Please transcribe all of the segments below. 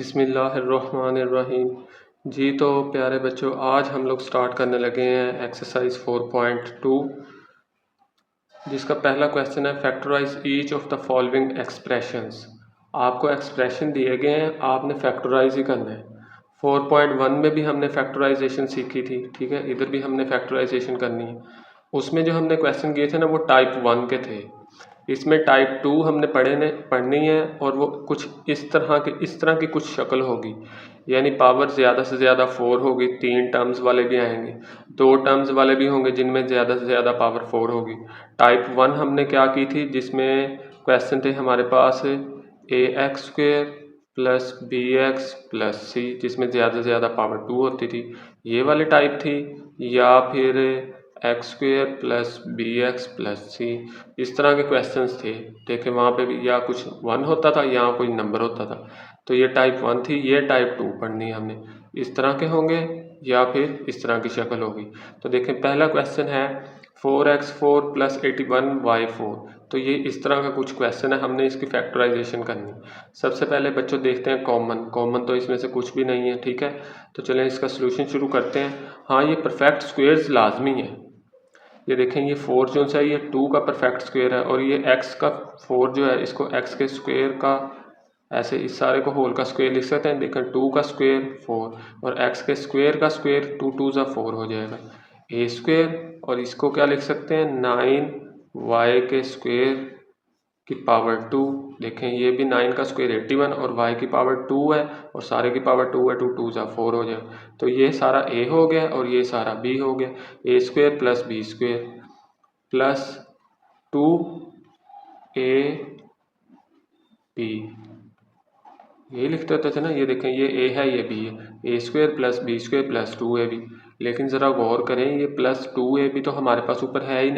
बिस्मिल्लाहिर्रहमानिर्रहीम। जी तो प्यारे बच्चों, आज हम लोग स्टार्ट करने लगे हैं एक्सरसाइज 4.2, जिसका पहला क्वेश्चन है factorise each of the following expressions. आपको एक्सप्रेशन दिए गए हैं, आपने फैक्टराइज ही करना है। 4.1 में भी हमने फैक्टराइजेशन सीखी थी, ठीक है, इधर भी हमने फैक्टराइजेशन करनी है। उसमें जो हमने क्वेश्चन किए थे ना, वो टाइप 1 के थे। इसमें टाइप 2 हमने पढ़नी है, और वो कुछ इस तरह की कुछ शक्ल होगी, यानी पावर ज़्यादा से ज़्यादा 4 होगी। 3 टर्म्स वाले भी आएंगे, 2 टर्म्स वाले भी होंगे जिनमें ज़्यादा से ज़्यादा पावर 4 होगी। टाइप 1 हमने क्या की थी, जिसमें क्वेश्चन थे हमारे पास ax² plus bx plus c, जिसमें ज़्यादा से ज़्यादा पावर 2 होती थी, ये वाली टाइप थी। या फिर x² plus bx plus c, इस तरह के क्वेश्चंस थे। देखें वहाँ पे भी या कुछ 1 होता था या कोई नंबर होता था। तो ये टाइप 1 थी, ये टाइप 2 पढ़नी है हमने। इस तरह के होंगे या फिर इस तरह की शक्ल होगी। तो देखें पहला क्वेश्चन है 4x4 प्लस 81y4। तो ये इस तरह का कुछ क्वेश्चन है, हमने इसकी फैक्टराइजेशन करनी। सबसे पहले बच्चों देखते हैं कॉमन तो इसमें से कुछ भी नहीं है, ठीक है। तो चलें इसका सोल्यूशन शुरू करते हैं। हाँ, ये परफेक्ट स्क्वेयर्स लाजमी है। ये देखें, ये 4 जो है ये 2 का परफेक्ट स्क्वेयर है, और ये x का 4 जो है इसको x के स्क्वेयर का, ऐसे इस सारे को होल का स्क्वेयर लिख सकते हैं। देखें 2 का स्क्वेयर 4 और x के स्क्वेयर का स्क्वेयर 2 2 ज़ा 4 हो जाएगा a स्क्वेयर, और इसको क्या लिख सकते हैं 9y के स्क्वेयर की पावर 2। देखें ये भी 9 का स्क्वायर 81 और y की पावर 2 है, और सारे की पावर 2 है, 2 2 ज़ा 4 हो जाए। तो ये सारा a हो गया और ये सारा b हो गया। a square plus b square plus 2ab, ये लिखते होते थे ना। ये देखें ये a है ये b है, a square plus b square plus 2ab। लेकिन ज़रा गौर करें, ये प्लस 2ab तो हमारे पास ऊपर है ही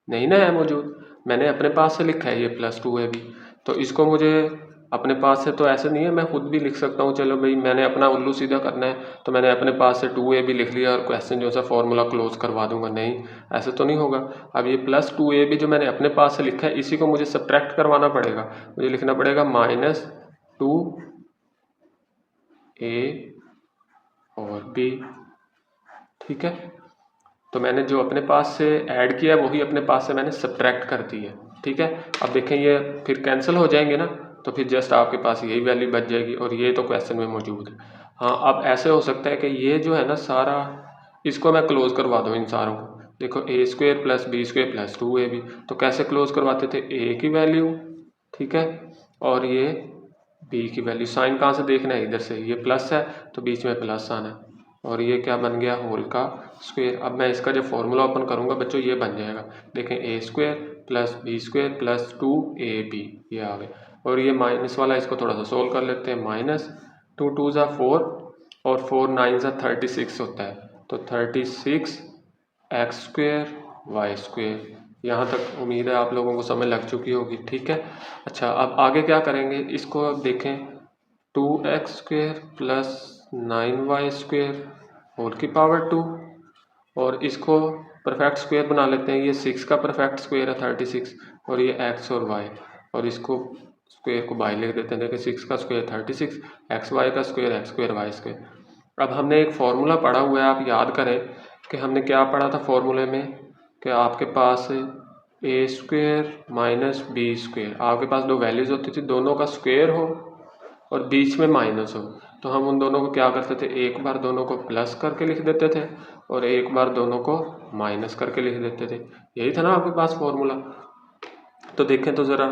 नहीं ना है मौजूद। मैंने अपने पास से लिखा है ये प्लस 2ab, तो इसको मुझे अपने पास से तो ऐसे नहीं है, मैं खुद भी लिख सकता हूँ। चलो भाई, मैंने अपना उल्लू सीधा करना है, तो मैंने अपने पास से 2ab लिख लिया और क्वेश्चन जो है फार्मूला क्लोज करवा दूंगा। नहीं, ऐसे तो नहीं होगा। अब ये प्लस 2ab जो मैंने अपने पास से लिखा है, इसी को मुझे सब्ट्रैक्ट करवाना पड़ेगा। मुझे लिखना पड़ेगा -2a और b, ठीक है। तो मैंने जो अपने पास से ऐड किया वही अपने पास से मैंने सब्ट्रैक्ट कर दी है, ठीक है। अब देखें ये फिर कैंसिल हो जाएंगे ना, तो फिर जस्ट आपके पास यही वैल्यू बच जाएगी, और ये तो क्वेश्चन में मौजूद है। हाँ, अब ऐसे हो सकता है कि ये जो है ना सारा, इसको मैं क्लोज करवा दूँ इन सारों को। देखो a square plus b square plus 2ab, तो कैसे क्लोज करवाते थे, a की वैल्यू, ठीक है, और ये b की वैल्यू। साइन कहाँ से देखना है, इधर से। ये प्लस है तो बीच में प्लस आना है, और ये क्या बन गया, होल का स्क्वायर। अब मैं इसका जो फॉर्मूला ओपन करूंगा बच्चों, ये बन जाएगा। देखें a square plus b square plus 2ab, ये आ गया। और ये माइनस वाला, इसको थोड़ा सा सोल्व कर लेते हैं। -2 2 ज़ा 4 और 4 9 ज़ा 36 होता है, तो 36 x स्क्वायर y स्क्वायर। यहाँ तक उम्मीद है आप लोगों को समझ लग चुकी होगी, ठीक है। अच्छा, अब आगे क्या करेंगे, इसको अब देखें 2x square plus 9y square whole की पावर 2, और इसको परफेक्ट स्क्वायर बना लेते हैं। ये 6 का परफेक्ट स्क्वायर है 36, और ये x और y, और इसको स्क्वायर को बाई लिख देते हैं। देखिए 6 का स्क्वायर 36, एक्स वाई का square x square y square. अब हमने एक फॉर्मूला पढ़ा हुआ है, आप याद करें कि हमने क्या पढ़ा था फॉर्मूले में, कि आपके पास a square minus b square, आपके पास दो वैल्यूज़ होती थी, दोनों का स्क्वायर हो और बीच में माइनस हो, तो हम उन दोनों को क्या करते थे, एक बार दोनों को प्लस करके लिख देते थे और एक बार दोनों को माइनस करके लिख देते थे। यही था ना आपके पास फॉर्मूला। तो देखें तो ज़रा,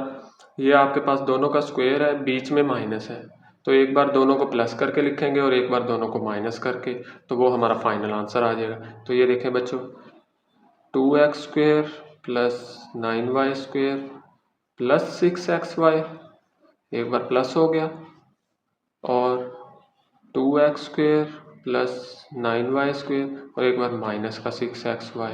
ये आपके पास दोनों का स्क्वायर है, बीच में माइनस है, तो एक बार दोनों को प्लस करके लिखेंगे और एक बार दोनों को माइनस करके, तो वो हमारा फाइनल आंसर आ जाएगा। तो ये देखें बच्चों, 2x square plus 9y square plus 6xy, एक बार प्लस हो गया, और 2x square plus 9y square और एक बार माइनस का 6xy,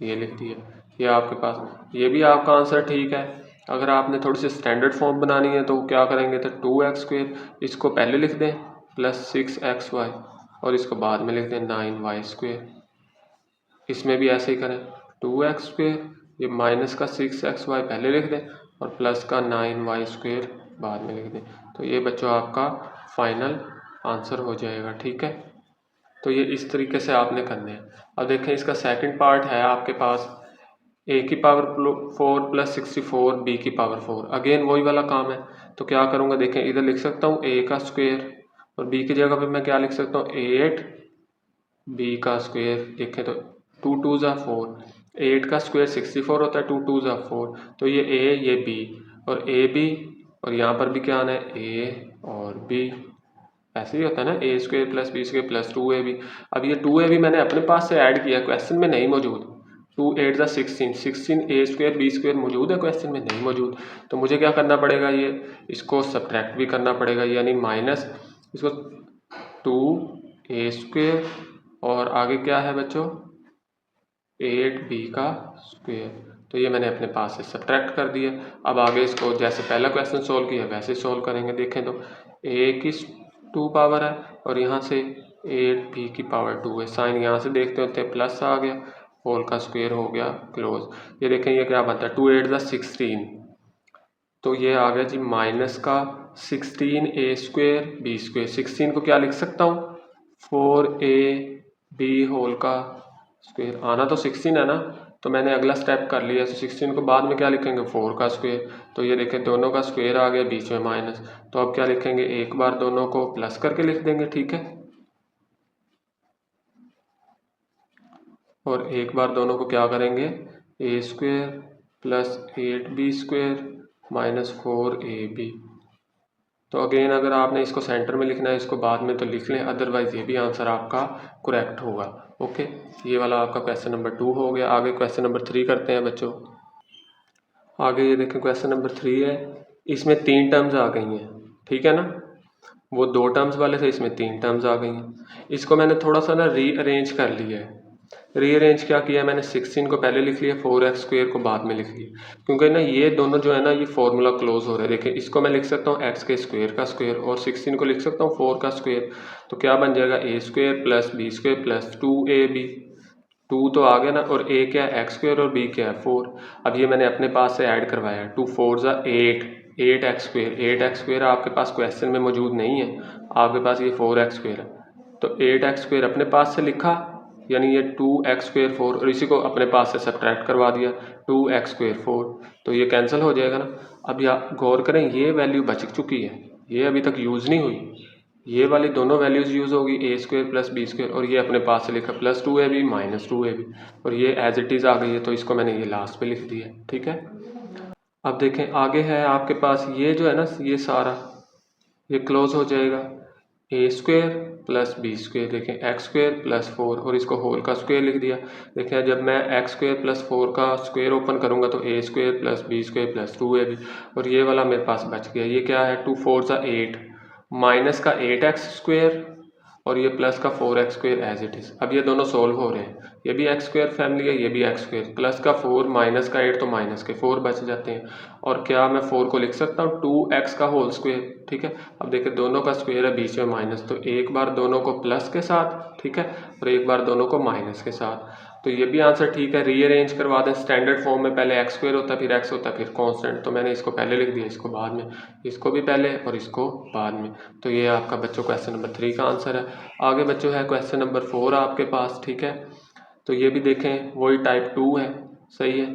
ये लिख दिया। ये आपके पास, ये भी आपका आंसर ठीक है। अगर आपने थोड़ी सी स्टैंडर्ड फॉर्म बनानी है तो क्या करेंगे, तो 2x स्क्वायर इसको पहले लिख दें प्लस 6xy, और इसको बाद में लिख दें 9y स्क्वायर। इसमें भी ऐसे ही करें, 2x स्क्वायर, ये माइनस का 6xy पहले लिख दें और प्लस का 9y स्क्वायर बाद में लिख दें। तो ये बच्चों आपका फाइनल आंसर हो जाएगा। ठीक है, तो ये इस तरीके से आपने करने हैं। अब देखें इसका सेकंड पार्ट है आपके पास a की पावर 4 प्लस 64 b की पावर 4। अगेन वही वाला काम है, तो क्या करूँगा, देखें इधर लिख सकता हूँ a का स्क्वायर और b की जगह पे मैं क्या लिख सकता हूँ 8 b का स्क्वायर। देखें तो 2 2 ज़ा 4, 8 का स्क्वायर 64 होता है, 2 2 ज़ा 4, तो ये a ये b और a b और यहाँ पर भी क्या आना है a और b। ऐसे ही होता है ना, A square plus B square plus 2ab। अब ये 2ab मैंने अपने पास से ऐड किया, क्वेश्चन में नहीं मौजूद। 2 8 ज़ा 16, 16 ए स्क्वायर बी स्क्वायर मौजूद है, क्वेश्चन में नहीं मौजूद। तो मुझे क्या करना पड़ेगा, ये इसको सब्ट्रैक्ट भी करना पड़ेगा, यानी माइनस इसको 2 ए स्क्वायर और आगे क्या है बच्चों 8 बी का स्क्वायर। तो ये मैंने अपने पास से सब्ट्रैक्ट कर दिया। अब आगे इसको जैसे पहला क्वेश्चन सोल्व किया वैसे सोल्व करेंगे। देखें तो ए की 2 पावर है और यहाँ से 8 बी की पावर 2 है। साइन यहाँ से देखते होते प्लस आ गया, होल का स्क्वायर हो गया क्लोज। ये देखें ये क्या बनता है 2 8 ज़ा 16, तो ये आ गया जी माइनस का 16 ए स्क्वायर बी स्क्वायर। 16 को क्या लिख सकता हूँ 4a बी होल का स्क्वायर। आना तो 16 है ना, तो मैंने अगला स्टेप कर लिया। तो 16 को बाद में क्या लिखेंगे 4 का स्क्वायर। तो ये देखें दोनों का स्क्वायर आ गया, बीच में माइनस। तो अब क्या लिखेंगे, एक बार दोनों को प्लस करके लिख देंगे, ठीक है, और एक बार दोनों को क्या करेंगे A square plus 8b square minus 4ab। तो अगेन अगर आपने इसको सेंटर में लिखना है, इसको बाद में तो लिख लें, अदरवाइज ये भी आंसर आपका करेक्ट होगा। ओके, ये वाला आपका क्वेश्चन नंबर 2 हो गया। आगे क्वेश्चन नंबर 3 करते हैं बच्चों। आगे ये देखें क्वेश्चन नंबर 3 है, इसमें 3 टर्म्स आ गई हैं, ठीक है ना, वो 2 टर्म्स वाले थे, इसमें 3 टर्म्स आ गई हैं। इसको मैंने थोड़ा सा ना रीअरेंज कर लिया है। रीअरेंज क्या किया मैंने, 16 को पहले लिख लिया, 4x स्क्वायर को बाद में लिख लिया, क्योंकि ना ये दोनों जो है ना ये फॉर्मूला क्लोज हो रहा है। देखिए इसको मैं लिख सकता हूँ x के स्क्वायर का स्क्वायर और 16 को लिख सकता हूँ 4 का स्क्वायर। तो क्या बन जाएगा a square plus B square plus 2ab। 2 तो आ गया ना, और a क्या है x स्क्वायर और b क्या है 4। अब ये मैंने अपने पास से ऐड करवाया, 2 4 ज़ा 8, 8x स्क्वायर। 8x स्क्वायर आपके पास क्वेश्चन में मौजूद नहीं है, आपके पास ये 4x स्क्वायर है। तो 8x स्क्वायर अपने पास से लिखा, यानी ये 2x स्क्वायर 4, और इसी को अपने पास से सब्ट्रैक्ट करवा दिया 2x स्क्वायर 4, तो ये कैंसिल हो जाएगा ना। अब या गौर करें ये वैल्यू बच चुकी है, ये अभी तक यूज़ नहीं हुई। ये वाली दोनों वैल्यूज़ यूज़ होगी ए स्क्वायर प्लस बी स्क्वायर, और ये अपने पास से लिखा प्लस 2ab माइनस 2ab, और ये एज इट इज़ आ गई है, तो इसको मैंने ये लास्ट पे लिख दिया, ठीक है। अब देखें आगे है आपके पास ये जो है ना, ये सारा ये क्लोज हो जाएगा, ए स्क्वायर प्लस बी स्क्वायर। देखें एक्स स्क्वायर प्लस 4 और इसको होल का स्क्वायर लिख दिया। देखें जब मैं एक्स स्क्वायर प्लस 4 का स्क्वायर ओपन करूंगा तो A square plus B square plus 2ab, और ये वाला मेरे पास बच गया। ये क्या है 2 4 ज़ा 8 माइनस का 8x स्क्वायर और ये प्लस का 4x square as it is. अब ये दोनों सोल्व हो रहे हैं, ये भी एक्स स्क्वायर फैमिली है, ये भी एक्स स्क्वायर, प्लस का 4 माइनस का 8 तो माइनस के 4 बच जाते हैं। और क्या मैं 4 को लिख सकता हूँ 2x का होल स्क्वायर, ठीक है। अब देखिए दोनों का स्क्वायर है, बीच में माइनस, तो एक बार दोनों को प्लस के साथ, ठीक है, और एक बार दोनों को माइनस के साथ। तो ये भी आंसर ठीक है। रीअरेंज करवा दें स्टैंडर्ड फॉर्म में, पहले एक्स स्क्वायर होता है फिर एक्स होता है फिर कांस्टेंट, तो मैंने इसको पहले लिख दिया, इसको बाद में, इसको भी पहले और इसको बाद में। तो ये आपका बच्चों क्वेश्चन नंबर 3 का आंसर है। आगे बच्चों है क्वेश्चन नंबर 4 आपके पास, ठीक है। तो ये भी देखें वही टाइप 2 है, सही है।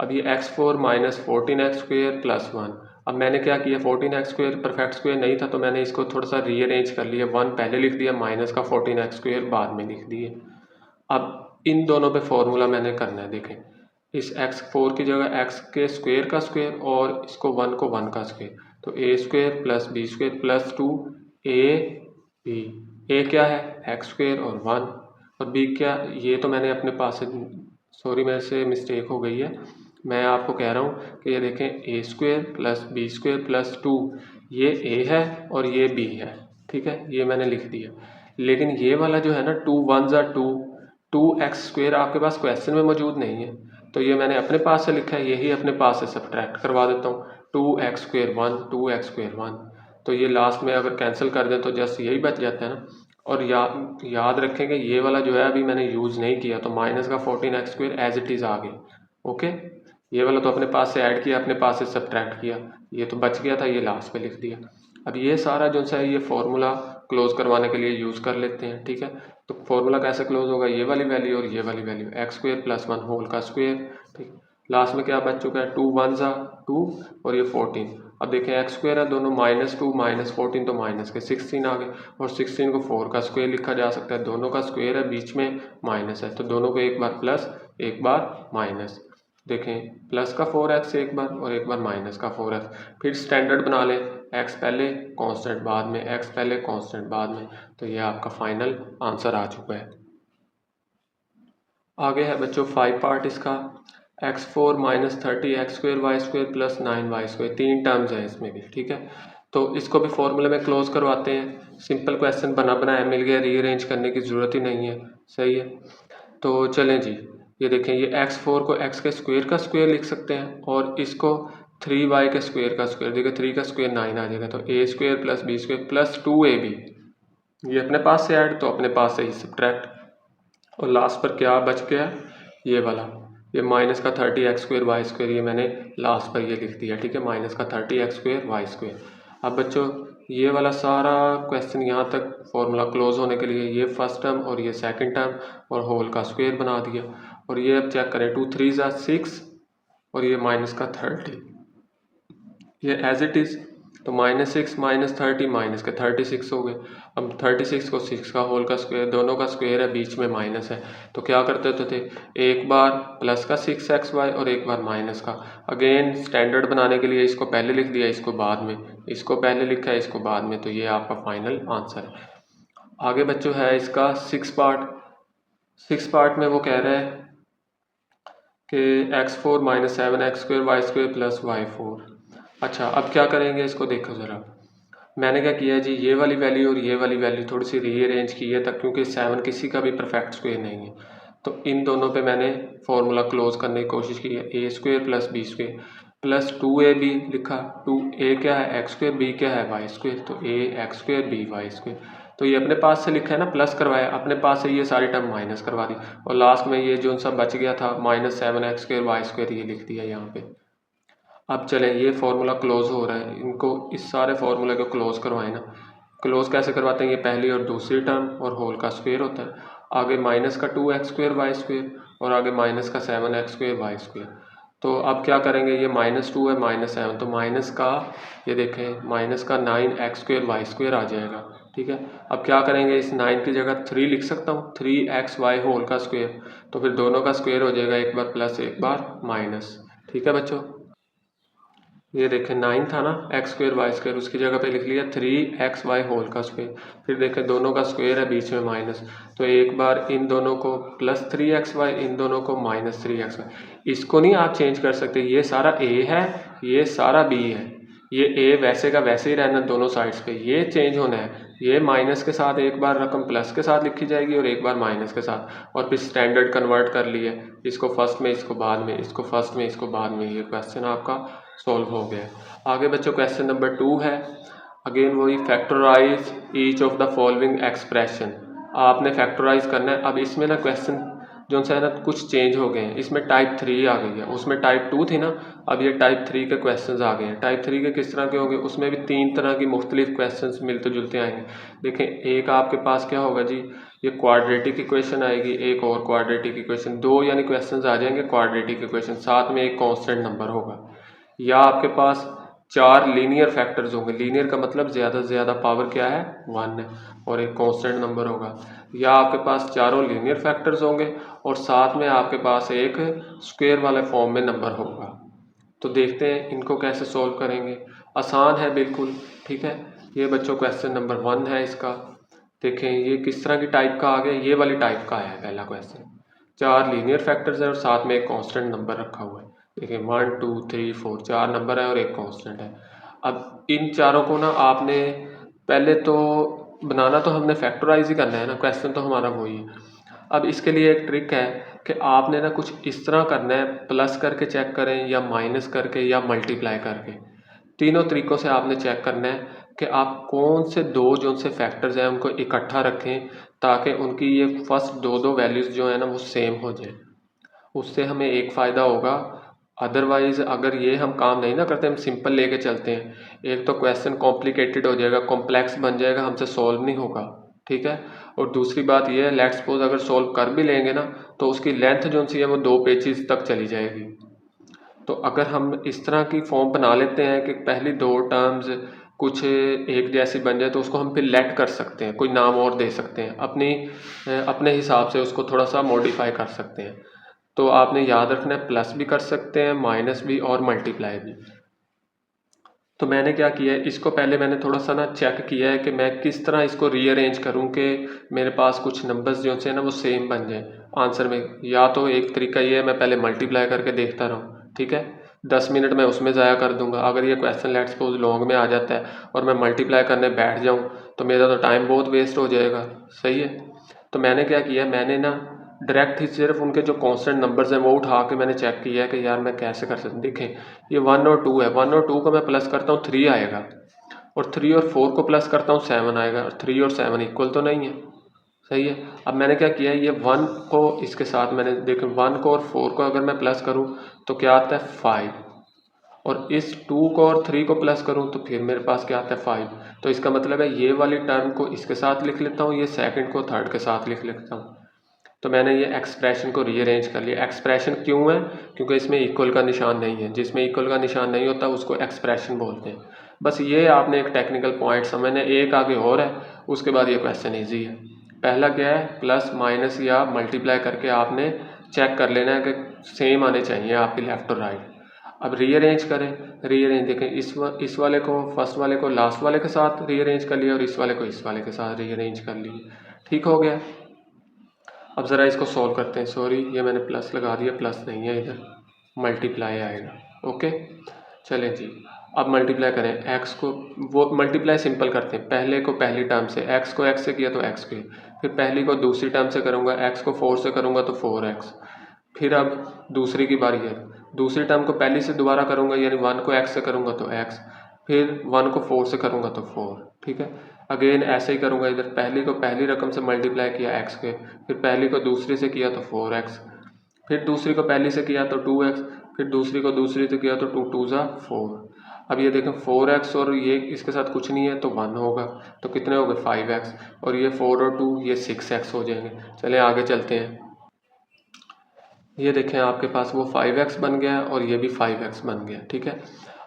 अब ये x4 minus 14x square plus 1। अब मैंने क्या किया 14x स्क्वायर परफेक्ट स्क्वायर नहीं था, तो मैंने इसको थोड़ा सा रीअरेंज कर लिया, 1 पहले लिख दिया, माइनस का 14x स्क्वायर बाद में लिख दिए। अब इन दोनों पे फॉर्मूला मैंने करना है। देखें इस x4 की जगह x के स्क्वायर का स्क्वायर और इसको 1 को 1 का स्क्वायर, तो a square plus B square plus 2ab। a क्या है x स्क्वायर और 1, और b क्या, ये तो मैंने अपने पास से, सॉरी मेरे से मिस्टेक हो गई है, मैं आपको कह रहा हूँ कि ये देखें a square plus B square plus 2, ये a है और ये b है, ठीक है, ये मैंने लिख दिया। लेकिन ये वाला जो है ना 2 1 ज़ा 2, 2x स्क्वायर आपके पास क्वेश्चन में मौजूद नहीं है, तो ये मैंने अपने पास से लिखा है, यही अपने पास से सब्ट्रैक्ट करवा देता हूँ। 2x स्क्वायर 1, 2x स्क्वायर 1, तो ये लास्ट में अगर कैंसिल कर दें तो जस्ट यही बच जाता है ना। और याद रखेंगे ये वाला जो है अभी मैंने यूज़ नहीं किया, तो माइनस का 14x square as it is आ गया। ओके, ये वाला तो अपने पास से ऐड किया, अपने पास से सब्ट्रैक्ट किया, ये तो बच गया था, ये लास्ट पे लिख दिया। अब ये सारा जो सा है ये फार्मूला क्लोज करवाने के लिए यूज़ कर लेते हैं, ठीक है। तो फार्मूला कैसे क्लोज होगा, ये वाली वैल्यू और ये वाली value, X square plus 1 whole का स्क्वेयर, ठीक। लास्ट में क्या बच चुका है, 2 1 ज़ा 2 और ये 14। अब देखें एक्स स्क्वेयर है दोनों, -2 -14 तो माइनस के 16 आ गए, और 16 को 4 का स्क्वेयर लिखा जा सकता है, दोनों का स्क्वेयर है, बीच में माइनस है, तो दोनों को एक बार प्लस एक बार माइनस। देखें प्लस का 4x एक बार और एक बार माइनस का 4x, फिर स्टैंडर्ड बना लें, x पहले कांस्टेंट बाद में, x पहले कांस्टेंट बाद में, तो ये आपका फाइनल आंसर आ चुका है। आगे है बच्चों 5 पार्ट इसका, x4 -30 x square Y square plus 9y square, 3 terms है इसमें भी, ठीक है। तो इसको भी फॉर्मूले में क्लोज करवाते हैं, सिंपल क्वेश्चन बना बनाया मिल गया, रीअरेंज करने की ज़रूरत ही नहीं है, सही है। तो चलें जी, ये देखें, ये x4 को x के स्क्वायर का स्क्वायर लिख सकते हैं, और इसको 3y के स्क्वायर का स्क्वायर, देखिए 3 का स्क्वायर 9 आ जाएगा, तो a square plus b square plus 2ab, ये अपने पास से ऐड तो अपने पास से ही सब्ट्रैक्ट, और लास्ट पर क्या बच गया, ये वाला, ये माइनस का 30 एक्स स्क्वायर वाई स्क्वायर, ये मैंने लास्ट पर ये लिख दिया, ठीक है, माइनस का 30 एक्स स्क्वायर वाई स्क्वायर। अब बच्चों ये वाला सारा क्वेश्चन यहाँ तक फॉर्मूला क्लोज होने के लिए, ये फर्स्ट टर्म और ये सेकंड टर्म और होल का स्क्वायर बना दिया, और ये अब चेक करें, 2 3 ज़ा 6 और ये माइनस का 30, ये एज इट इज़, तो -6 -30 माइनस के 36 हो गए। अब 36 को 6 का होल का स्क्वायर, दोनों का स्क्वायर है, बीच में माइनस है, तो क्या करते होते थे, एक बार प्लस का 6xy और एक बार माइनस का। अगेन स्टैंडर्ड बनाने के लिए इसको पहले लिख दिया, इसको बाद में, इसको पहले लिखा है, इसको बाद में, तो ये आपका फाइनल आंसर है। आगे बच्चों है इसका 6 पार्ट, 6 पार्ट में वो कह रहा है कि x4 -7 x square Y square plus y4। अच्छा अब क्या करेंगे, इसको देखो ज़रा, मैंने क्या किया जी, ये वाली वैल्यू और ये वाली वैल्यू थोड़ी सी रीअरेंज की है तक, क्योंकि 7 किसी का भी परफेक्ट स्क्वायर नहीं है, तो इन दोनों पे मैंने फार्मूला क्लोज करने की कोशिश की है, a square plus b square plus 2ab लिखा, 2a क्या है x स्क्वायर, b क्या है y स्क्वायर, तो a x square b y square, तो ये अपने पास से लिखा है ना, प्लस करवाया, अपने पास से ये सारी टर्म माइनस करवा दी, और लास्ट में ये जो सा बच गया था -7 x स्क्वायर वाई स्क्वायर, ये लिख दिया यहाँ पे। अब चलें, ये फार्मूला क्लोज हो रहा है, इनको इस सारे फार्मूले को क्लोज करवाएं ना, क्लोज कैसे करवाते हैं, ये पहली और दूसरी टर्म और होल का स्क्वायर होता है, आगे माइनस का 2x स्क्वायर वाई स्क्वायर और आगे माइनस का 7x स्क्वायर वाई स्क्वायर। तो अब क्या करेंगे, ये -2 है -7, तो माइनस का, ये देखें माइनस का 9x स्क्वायर वाई स्क्वायर आ जाएगा, ठीक है। अब क्या करेंगे, इस 9 की जगह 3 लिख सकता हूँ, 3xy होल का स्क्वायर, तो फिर दोनों का स्क्वायर हो जाएगा, एक बार प्लस एक बार माइनस, ठीक है बच्चों। ये देखें 9 था ना एक्स स्क्वायर वाई स्क्वायर, उसकी जगह पे लिख लिया 3xy होल का स्क्वायर, फिर देखें दोनों का स्क्वायर है, बीच में माइनस, तो एक बार इन दोनों को +3xy, इन दोनों को -3xy, इसको नहीं आप चेंज कर सकते, ये सारा a है, ये सारा b है, ये a वैसे का वैसे ही रहना दोनों साइड्स पे, ये चेंज होना है, ये माइनस के साथ एक बार रकम प्लस के साथ लिखी जाएगी और एक बार माइनस के साथ, और फिर स्टैंडर्ड कन्वर्ट कर लिए, इसको फर्स्ट में इसको बाद में, इसको फर्स्ट में इसको बाद में, ये क्वेश्चन आपका सॉल्व हो गया। आगे बच्चों क्वेश्चन नंबर 2 है, अगेन वही, factorise each of the following expression, आपने फैक्टराइज करना है। अब इसमें ना क्वेश्चन जो है ना कुछ चेंज हो गए हैं, इसमें टाइप 3 आ गई है, उसमें टाइप 2 थी ना, अब ये टाइप 3 के क्वेश्चंस आ गए हैं। टाइप 3 के किस तरह के होंगे, उसमें भी 3 तरह की मुख्तलिफ क्वेश्चंस मिलते जुलते आएंगे। देखें एक आपके पास क्या होगा जी, ये क्वाड्रेटिक इक्वेशन आएगी, एक और क्वाड्रेटिक इक्वेशन, 2 यानी क्वेश्चंस आ जाएंगे क्वाड्रेटिक इक्वेशन, साथ में एक कांस्टेंट नंबर होगा, या आपके पास 4 लीनियर फैक्टर्स होंगे, लीनियर का मतलब ज़्यादा से ज़्यादा पावर क्या है 1 है, और एक कांस्टेंट नंबर होगा, या आपके पास चारों लीनियर फैक्टर्स होंगे और साथ में आपके पास एक स्क्वायर वाले फॉर्म में नंबर होगा। तो देखते हैं इनको कैसे सॉल्व करेंगे, आसान है बिल्कुल, ठीक है। ये बच्चों क्वेश्चन नंबर 1 है इसका, देखें ये किस तरह की टाइप का आ गया, ये वाली टाइप का है पहला क्वेश्चन, 4 लीनियर फैक्टर्स है और साथ में एक कांस्टेंट नंबर रखा हुआ है, देखिए 1 2 3 4 4 नंबर है और एक कांस्टेंट है। अब इन चारों को ना आपने पहले तो बनाना, तो हमने फैक्टराइज ही करना है ना, क्वेश्चन तो हमारा वही है। अब इसके लिए एक ट्रिक है कि आपने ना कुछ इस तरह करना है, प्लस करके चेक करें या माइनस करके या मल्टीप्लाई करके, तीनों तरीक़ों से आपने चेक करना है कि आप कौन से दो जो उनसे फैक्टर्स हैं उनको इकट्ठा रखें, ताकि उनकी ये फर्स्ट दो वैल्यूज़ जो है ना वो सेम हो जाए। उससे हमें एक फ़ायदा होगा अदरवाइज अगर ये हम काम नहीं ना करते, हम सिंपल लेके चलते हैं, एक तो क्वेश्चन कॉम्प्लिकेटेड हो जाएगा, कॉम्प्लेक्स बन जाएगा, हमसे सॉल्व नहीं होगा, ठीक है। और दूसरी बात ये है, लेट्स सपोज अगर सॉल्व कर भी लेंगे ना तो उसकी लेंथ जो सी है वो 2 पेजेस तक चली जाएगी। तो अगर हम इस तरह की फॉर्म बना लेते हैं कि पहली 2 टर्म्स कुछ एक जैसी बन जाए तो उसको हम फिर लेट कर सकते हैं, कोई नाम और दे सकते हैं, अपने हिसाब से उसको थोड़ा सा मॉडिफाई कर सकते हैं। तो आपने याद रखना है, प्लस भी कर सकते हैं, माइनस भी और मल्टीप्लाई भी। तो मैंने क्या किया है, इसको पहले मैंने थोड़ा सा ना चेक किया है कि मैं किस तरह इसको रीअरेंज करूं कि मेरे पास कुछ नंबर्स जो से ना वो सेम बन जाए आंसर में। या तो एक तरीका ये है, मैं पहले मल्टीप्लाई करके देखता रहूं, ठीक है, 10 मिनट मैं उसमें ज़ाया कर दूंगा। अगर ये क्वेश्चन लेट्स सपोज लॉन्ग में आ जाता है और मैं मल्टीप्लाई करने बैठ जाऊँ तो मेरा तो टाइम बहुत वेस्ट हो जाएगा, सही है। तो मैंने क्या किया, मैंने ना डायरेक्ट ही सिर्फ उनके जो कांस्टेंट नंबर्स हैं वो उठा के मैंने चेक किया है कि यार मैं कैसे कर सकता हूँ। देखें, ये 1 और 2 है, 1 और 2 को मैं प्लस करता हूँ 3 आएगा, और 3 और 4 को प्लस करता हूँ 7 आएगा, और 3 और 7 इक्वल तो नहीं है, सही है। अब मैंने क्या किया है, ये 1 को इसके साथ मैंने देखें 1 को और 4 को अगर मैं प्लस करूँ तो क्या आता है 5, और इस 2 को और 3 को प्लस करूँ तो फिर मेरे पास क्या आता है 5। तो इसका मतलब है ये वाली टर्म को इसके साथ लिख लेता हूँ, ये सेकंड को थर्ड के साथ लिख लेता हूँ। तो मैंने ये एक्सप्रेशन को रीअरेंज कर लिया। एक्सप्रेशन क्यों है, क्योंकि इसमें इक्वल का निशान नहीं है, जिसमें इक्वल का निशान नहीं होता उसको एक्सप्रेशन बोलते हैं। बस ये आपने एक टेक्निकल पॉइंट समझना है। एक आगे और है, उसके बाद ये क्वेश्चन ईजी है। पहला क्या है, प्लस माइनस या मल्टीप्लाई करके आपने चेक कर लेना है कि सेम आने चाहिए आपके लेफ्ट और राइट। अब रीअरेंज करें, रीअरेंज देखें, इस वाले को फर्स्ट वाले को लास्ट वाले के साथ रीअरेंज कर लिया और इस वाले को इस वाले के साथ रीअरेंज कर लिया, ठीक हो गया। अब ज़रा इसको सॉल्व करते हैं। सॉरी, ये मैंने प्लस लगा दिया, प्लस नहीं है इधर, मल्टीप्लाई आएगा, ओके। चलें जी, अब मल्टीप्लाई करें एक्स को, वो मल्टीप्लाई सिंपल करते हैं। पहले को पहली टर्म से, एक्स को एक्स से किया तो एक्स के, फिर पहली को दूसरी टर्म से करूँगा, एक्स को 4 से करूँगा तो 4x। फिर अब दूसरी की बारी है, दूसरी टर्म को पहली से दोबारा करूँगा, यानी 1 को x से करूँगा तो x, फिर 1 को 4 से करूँगा तो 4, ठीक है। अगेन ऐसे ही करूँगा, इधर पहली को पहली रकम से मल्टीप्लाई किया x के, फिर पहली को दूसरी से किया तो 4x, फिर दूसरी को पहली से किया तो 2x, फिर दूसरी को दूसरी से किया तो 2 2 ज़ा 4। अब ये देखें 4x और ये इसके साथ कुछ नहीं है तो 1 होगा, तो कितने हो गए 5x, और ये 4 और 2 ये 6x हो जाएंगे। चलें आगे चलते हैं। ये देखें आपके पास वो 5x बन गया और ये भी 5x बन गया, ठीक है।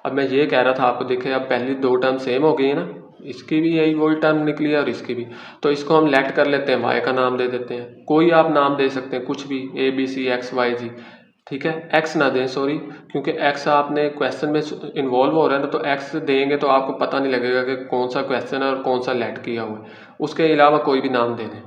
अब मैं ये कह रहा था आपको, देखें अब पहली 2 टर्म सेम हो गई है ना, इसकी भी यही वही टर्म निकली है और इसकी भी। तो इसको हम लेट कर लेते हैं, y का नाम दे देते हैं, कोई आप नाम दे सकते हैं, कुछ भी ABCXYZ, ठीक है। x ना दें, सॉरी, क्योंकि x आपने क्वेश्चन में इन्वॉल्व हो रहा है ना, तो x देंगे तो आपको पता नहीं लगेगा कि कौन सा क्वेश्चन है और कौन सा लेट किया हुआ है। उसके अलावा कोई भी नाम दे दें,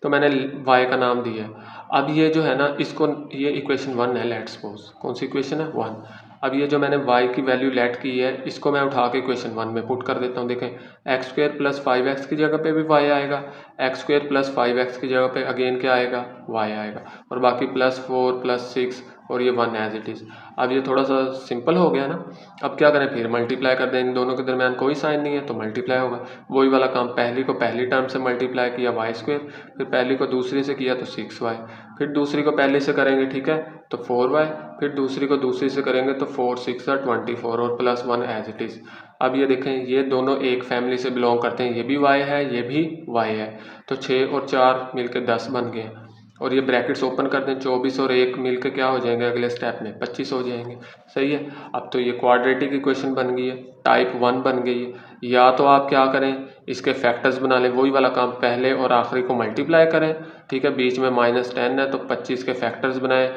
तो मैंने y का नाम दिया है। अब ये जो है ना, इसको, ये इक्वेशन 1 है, लेट्स सपोज, कौन सी इक्वेशन है 1। अब ये जो मैंने y की वैल्यू लेट की है, इसको मैं उठा के इक्वेशन 1 में पुट कर देता हूँ। देखें, x² + 5x की जगह पे भी y आएगा, x² + 5x की जगह पे अगेन क्या आएगा, y आएगा, और बाकी +4 +6 और ये 1 एज इट इज़। अब ये थोड़ा सा सिंपल हो गया ना। अब क्या करें, फिर मल्टीप्लाई कर दें, इन दोनों के दरमियान कोई साइन नहीं है तो मल्टीप्लाई होगा। वही वाला काम, पहली को पहली टर्म से मल्टीप्लाई किया y², फिर पहली को दूसरी से किया तो 6y, फिर दूसरी को पहले से करेंगे, ठीक है, तो 4y, फिर दूसरी को दूसरी से करेंगे तो 4 6 24 और +1 एज इट इज़। अब ये देखें, ये दोनों एक फैमिली से बिलोंग करते हैं, ये भी y है, ये भी y है, तो 6 और 4 मिलकर 10 बन गए, और ये ब्रैकेट्स ओपन कर दें, 24 और 1 मिलकर क्या हो जाएंगे अगले स्टेप में 25 हो जाएंगे, सही है। अब तो ये क्वाड्रेटिक इक्वेशन बन गई है, टाइप 1 बन गई है। या तो आप क्या करें, इसके फैक्टर्स बना लें, वही वाला काम, पहले और आखिरी को मल्टीप्लाई करें, ठीक है, बीच में -10 है तो 25 के फैक्टर्स बनाएं।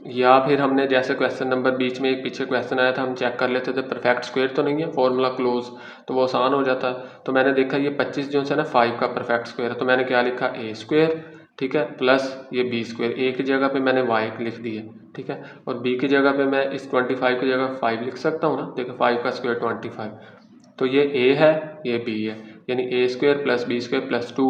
या फिर हमने जैसे क्वेश्चन नंबर बीच में एक पीछे क्वेश्चन आया था, हम चेक कर लेते थे परफेक्ट स्क्वायर तो नहीं है, फॉर्मूला क्लोज, तो वो आसान हो जाता है। तो मैंने देखा ये 25 जो है ना 5 का परफेक्ट स्क्वायर है, तो मैंने क्या लिखा, a², ठीक है, प्लस ये b², a की जगह पे मैंने y लिख दिया, ठीक है, और b की जगह पे मैं इस 25 की जगह 5 लिख सकता हूँ ना। देखो 5 का स्क्वायर 25, तो ये a है, ये b है, यानी a² + b² + 2।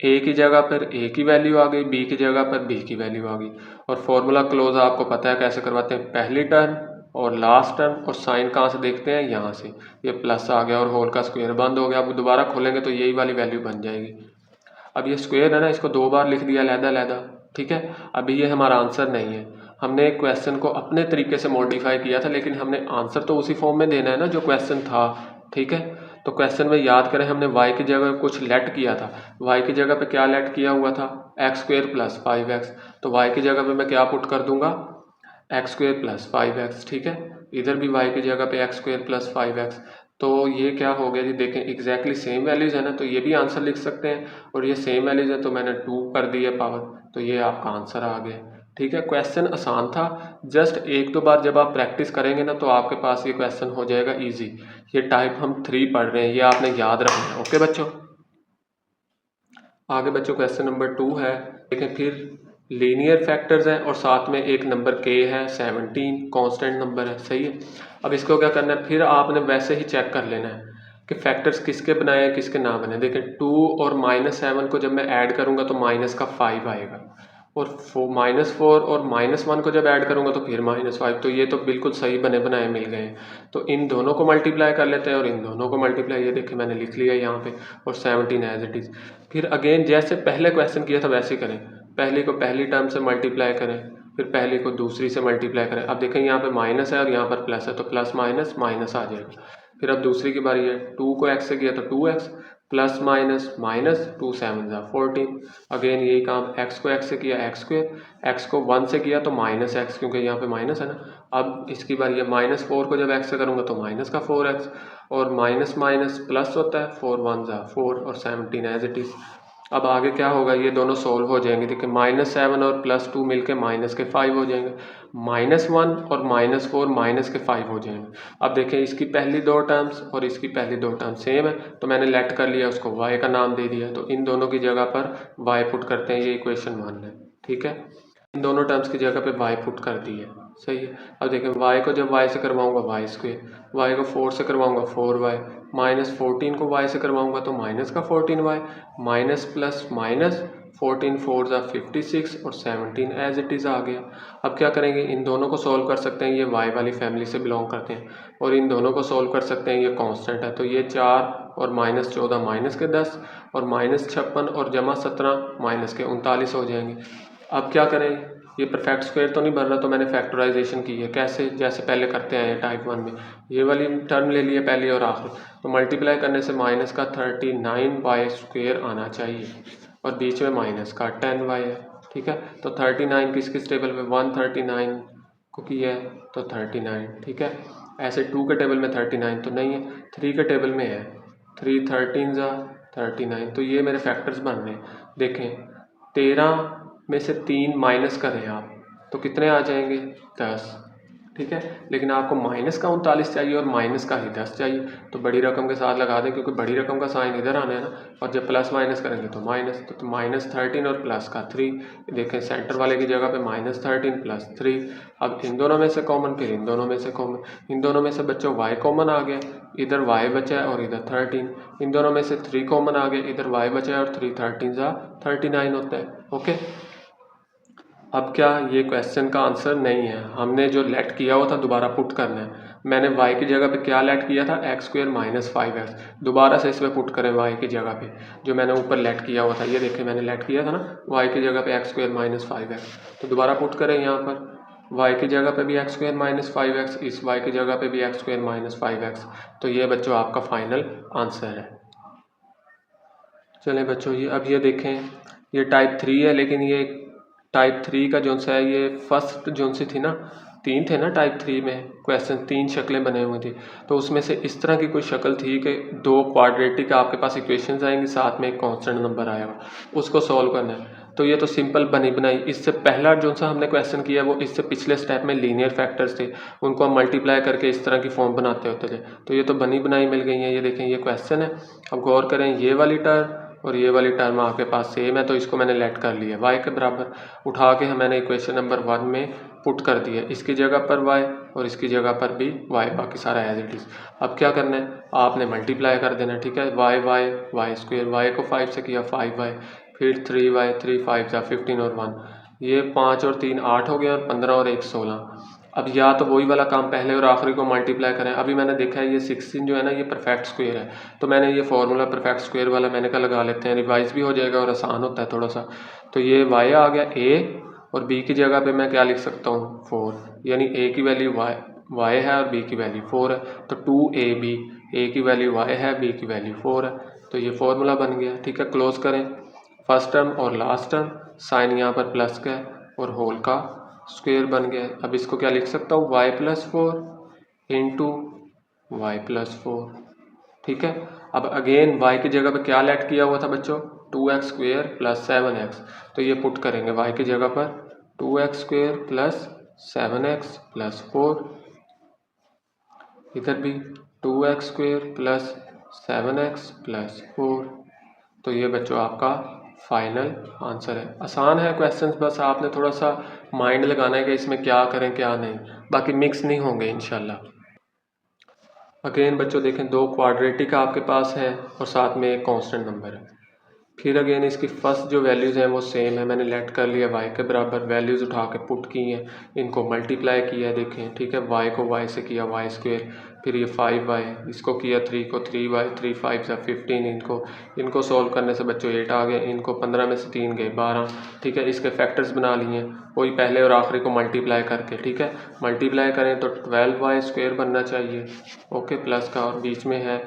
a की जगह पर a की वैल्यू आ गई, b की जगह पर b की वैल्यू आ गई। और फॉर्मूला क्लोज आपको पता है कैसे करवाते हैं, पहली टर्म और लास्ट टर्म, और साइन कहाँ से देखते हैं, यहाँ से, ये प्लस आ गया और होल का स्क्वायर बंद हो गया। अब दोबारा खोलेंगे तो यही वाली वैल्यू बन जाएगी। अब ये स्क्वायर है ना, इसको 2 बार लिख दिया अलहदा अलहदा, ठीक है। अभी ये हमारा आंसर नहीं है, हमने क्वेश्चन को अपने तरीके से मॉडिफाई किया था, लेकिन हमने आंसर तो उसी फॉर्म में देना है ना जो क्वेश्चन था। ठीक है, तो क्वेश्चन में याद करें हमने y की जगह कुछ लेट किया था। y की जगह पे क्या लेट किया हुआ था, x² + 5x। तो y की जगह पे मैं क्या पुट कर दूंगा, x² + 5x। ठीक है, इधर भी y की जगह पे x² + 5x। तो ये क्या हो गया जी, देखें एग्जैक्टली सेम वैल्यूज़ है ना, तो ये भी आंसर लिख सकते हैं, और ये सेम वैल्यूज़ है तो मैंने 2 कर दी है पावर, तो ये आपका आंसर आ गया। ठीक है, क्वेश्चन आसान था, जस्ट 1-2 बार जब आप प्रैक्टिस करेंगे ना तो आपके पास ये क्वेश्चन हो जाएगा इजी। ये टाइप हम 3 पढ़ रहे हैं, ये आपने याद रखना है। ओके बच्चों, आगे बच्चों क्वेश्चन नंबर 2 है। देखें फिर लीनियर फैक्टर्स हैं और साथ में एक नंबर k है, 17 कांस्टेंट नंबर है। सही है, अब इसको क्या करना है, फिर आपने वैसे ही चेक कर लेना है कि फैक्टर्स किसके बनाए हैं किसके ना बने। देखें 2 और -7 को जब मैं ऐड करूंगा तो माइनस का 5 आएगा, और -4 और -1 को जब ऐड करूंगा तो फिर -5। तो ये तो बिल्कुल सही बने बनाए मिल गए हैं। तो इन दोनों को मल्टीप्लाई कर लेते हैं और इन दोनों को मल्टीप्लाई, ये देखिए मैंने लिख लिया यहाँ पे, और 17 एज इट इज़। फिर अगेन जैसे पहले क्वेश्चन किया था वैसे करें, पहली को पहली टर्म से मल्टीप्लाई करें, फिर पहली को दूसरी से मल्टीप्लाई करें। अब देखें यहाँ पे माइनस है और यहाँ पर प्लस है, तो प्लस माइनस माइनस आ जाएगा। फिर अब दूसरी की बारी है, 2 को x से किया तो 2x, plus minus minus, 2 7 14। Again यही काम, x को x से किया x², x को 1 से किया तो -x, क्योंकि यहाँ पे माइनस है ना। अब इसकी बारी है, -4 को जब x से करूँगा तो माइनस का 4x, और माइनस माइनस प्लस होता है, 4 1 4 और 17 एज इट इज़। अब आगे क्या होगा, ये दोनों सोल्व हो जाएंगे। देखिए -7 और +2 मिलके -5 हो जाएंगे, -1 और -4 -5 हो जाएंगे। अब देखें इसकी पहली 2 टर्म्स और इसकी पहली 2 टर्म्स सेम है, तो मैंने लेट कर लिया, उसको y का नाम दे दिया। तो इन दोनों की जगह पर y पुट करते हैं, ये इक्वेशन 1 है। ठीक है, इन दोनों टर्म्स की जगह पे y पुट कर दी है। सही है, अब देखें y को जब y से करवाऊंगा y², y को 4 से करवाऊंगा 4y, -14 को y से करवाऊंगा तो माइनस का 14y, माइनस प्लस माइनस 14 4 56 और 17 एज इट इज़ आ गया। अब क्या करेंगे, इन दोनों को सोल्व कर सकते हैं, ये y वाली फैमिली से बिलोंग करते हैं, और इन दोनों को सोल्व कर सकते हैं, ये कांस्टेंट है। तो ये 4 और -14 -10 और -56 और जमा 17 -39 हो जाएंगे। अब क्या करें, ये परफेक्ट स्क्वायर तो नहीं बन रहा, तो मैंने फैक्टराइजेशन की है। कैसे, जैसे पहले करते हैं टाइप 1 में, ये वाली टर्म ले लिए पहली और आखिरी, तो मल्टीप्लाई करने से माइनस का 39y² आना चाहिए, और बीच में माइनस का 10y है। ठीक है, तो 39 किस किस टेबल में, 139 को किया है तो 39। ठीक है, ऐसे 2 के टेबल में 39 तो नहीं है, 3 के टेबल में है, 3 13 39। तो ये मेरे फैक्टर्स बन रहे हैं। देखें 13 में से 3 माइनस करें आप तो कितने आ जाएंगे, 10। ठीक है, लेकिन आपको माइनस का 39 चाहिए और माइनस का ही 10 चाहिए, तो बड़ी रकम के साथ लगा दें, क्योंकि बड़ी रकम का साइन इधर आना है ना, और जब प्लस माइनस करेंगे तो माइनस, तो -13 और प्लस का 3। देखें सेंटर वाले की जगह पे -13 + 3। अब इन दोनों में से कॉमन, फिर इन दोनों में से कॉमन, इन दोनों में से बच्चों y कॉमन आ गया, इधर y बचा है और इधर 13। इन दोनों में से 3 कॉमन आ गया, इधर y बचा है और 3 13 39 होता है। ओके, अब क्या, ये क्वेश्चन का आंसर नहीं है, हमने जो लेट किया हुआ था दोबारा पुट करना है। मैंने y की जगह पे क्या लेट किया था, x² - 5x। दोबारा से इसमें पुट करें y की जगह पे, जो मैंने ऊपर लेट किया हुआ था, ये देखिए मैंने लेट किया था ना y की जगह पे x² - 5x। तो दोबारा पुट करें यहाँ पर, y की जगह पे भी x² - 5x, इस y की जगह पे भी x² - 5x। तो ये बच्चों आपका फाइनल आंसर है। चलें बच्चों, ये अब ये देखें, ये टाइप 3 है, लेकिन ये टाइप 3 का जो सा है, ये फर्स्ट जो सी थी ना, 3 थे ना टाइप 3 में क्वेश्चन, 3 शक्लें बने हुई थी, तो उसमें से इस तरह की कोई शक्ल थी कि 2 क्वाड्रेटिक आपके पास इक्वेशंस आएंगी, साथ में एक कांस्टेंट नंबर आएगा, उसको सॉल्व करना है। तो ये तो सिंपल बनी बनाई। इससे पहला जो सा हमने क्वेश्चन किया वो इससे पिछले स्टेप में लीनियर फैक्टर्स थे, उनको हम मल्टीप्लाई करके इस तरह की फॉर्म बनाते होते थे। तो ये तो बनी बनाई मिल गई है। ये देखें, ये क्वेश्चन है, अब गौर करें, ये वाली टर्म और ये वाली टर्म आपके पास सेम है, तो इसको मैंने लेट कर लिया y के बराबर, उठा के मैंने इक्वेशन नंबर 1 में पुट कर दिया, इसकी जगह पर y और इसकी जगह पर भी y, बाकी सारा एज इट इज़। अब क्या करना है, आपने मल्टीप्लाई कर देना। ठीक है, y² y को 5 से किया 5y, फिर 3y 3 5 15 और 1, ये 5 और 3 8 हो गया, और 15 और 1 16। अब या तो वही वाला काम पहले और आखिरी को मल्टीप्लाई करें। अभी मैंने देखा है ये 16 जो है ना, ये परफेक्ट स्क्वायर है, तो मैंने ये फार्मूला परफेक्ट स्क्वायर वाला मैंने कहा लगा लेते हैं, रिवाइज भी हो जाएगा और आसान होता है थोड़ा सा। तो ये y आ गया a और b की जगह पे मैं क्या लिख सकता हूँ 4, यानी a की वैल्यू y है और b की वैल्यू 4 है, तो 2ab, a की वैल्यू y है, b की वैल्यू 4 है, तो ये फॉर्मूला बन गया। ठीक है, क्लोज करें, फर्स्ट टर्म और लास्ट टर्म, साइन यहाँ पर प्लस का है और होल का स्क्वायर बन गया। अब इसको क्या लिख सकता हूँ y+4 इंटू y+4। ठीक है, अब अगेन y की जगह पे क्या लेट किया हुआ था बच्चों 2x² + 7x, तो ये पुट करेंगे y की जगह पर 2x² + 7x + 4, इधर भी 2x² + 7x + 4। तो ये बच्चों आपका फाइनल आंसर है। आसान है क्वेश्चंस, बस आपने थोड़ा सा माइंड लगाना है कि इसमें क्या करें क्या नहीं, बाकी मिक्स नहीं होंगे इंशाल्लाह। अगेन बच्चों देखें, दो क्वाड्रेटिक आपके पास है और साथ में एक कांस्टेंट नंबर है। फिर अगेन इसकी फर्स्ट जो वैल्यूज़ हैं वो सेम है, मैंने लेट कर लिया y के बराबर, वैल्यूज़ उठा के पुट की हैं, इनको मल्टीप्लाई किया है देखें। ठीक है, y को y से किया y², फिर ये 5y, इसको किया 3 को 3y, 3 5 = 15, इनको सोल्व करने से बच्चों 8 आ गए, इनको 15 में से 3 गए 12। ठीक है, इसके फैक्टर्स बना लिए वही पहले और आखिरी को मल्टीप्लाई करके। ठीक है, मल्टीप्लाई करें तो 12y² बनना चाहिए, ओके, प्लस का, और बीच में है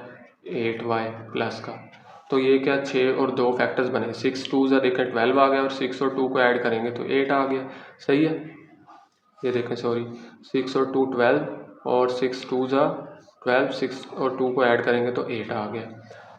8y प्लस का। तो ये क्या 6 और 2 फैक्टर्स बने, 6 2 देखें 12 आ गया, और 6 और 2 को ऐड करेंगे तो 8 आ गया। सही है, ये देखें सॉरी 6 और 2 12, और 6 2 12, 6 और 2 को ऐड करेंगे तो 8 आ गया।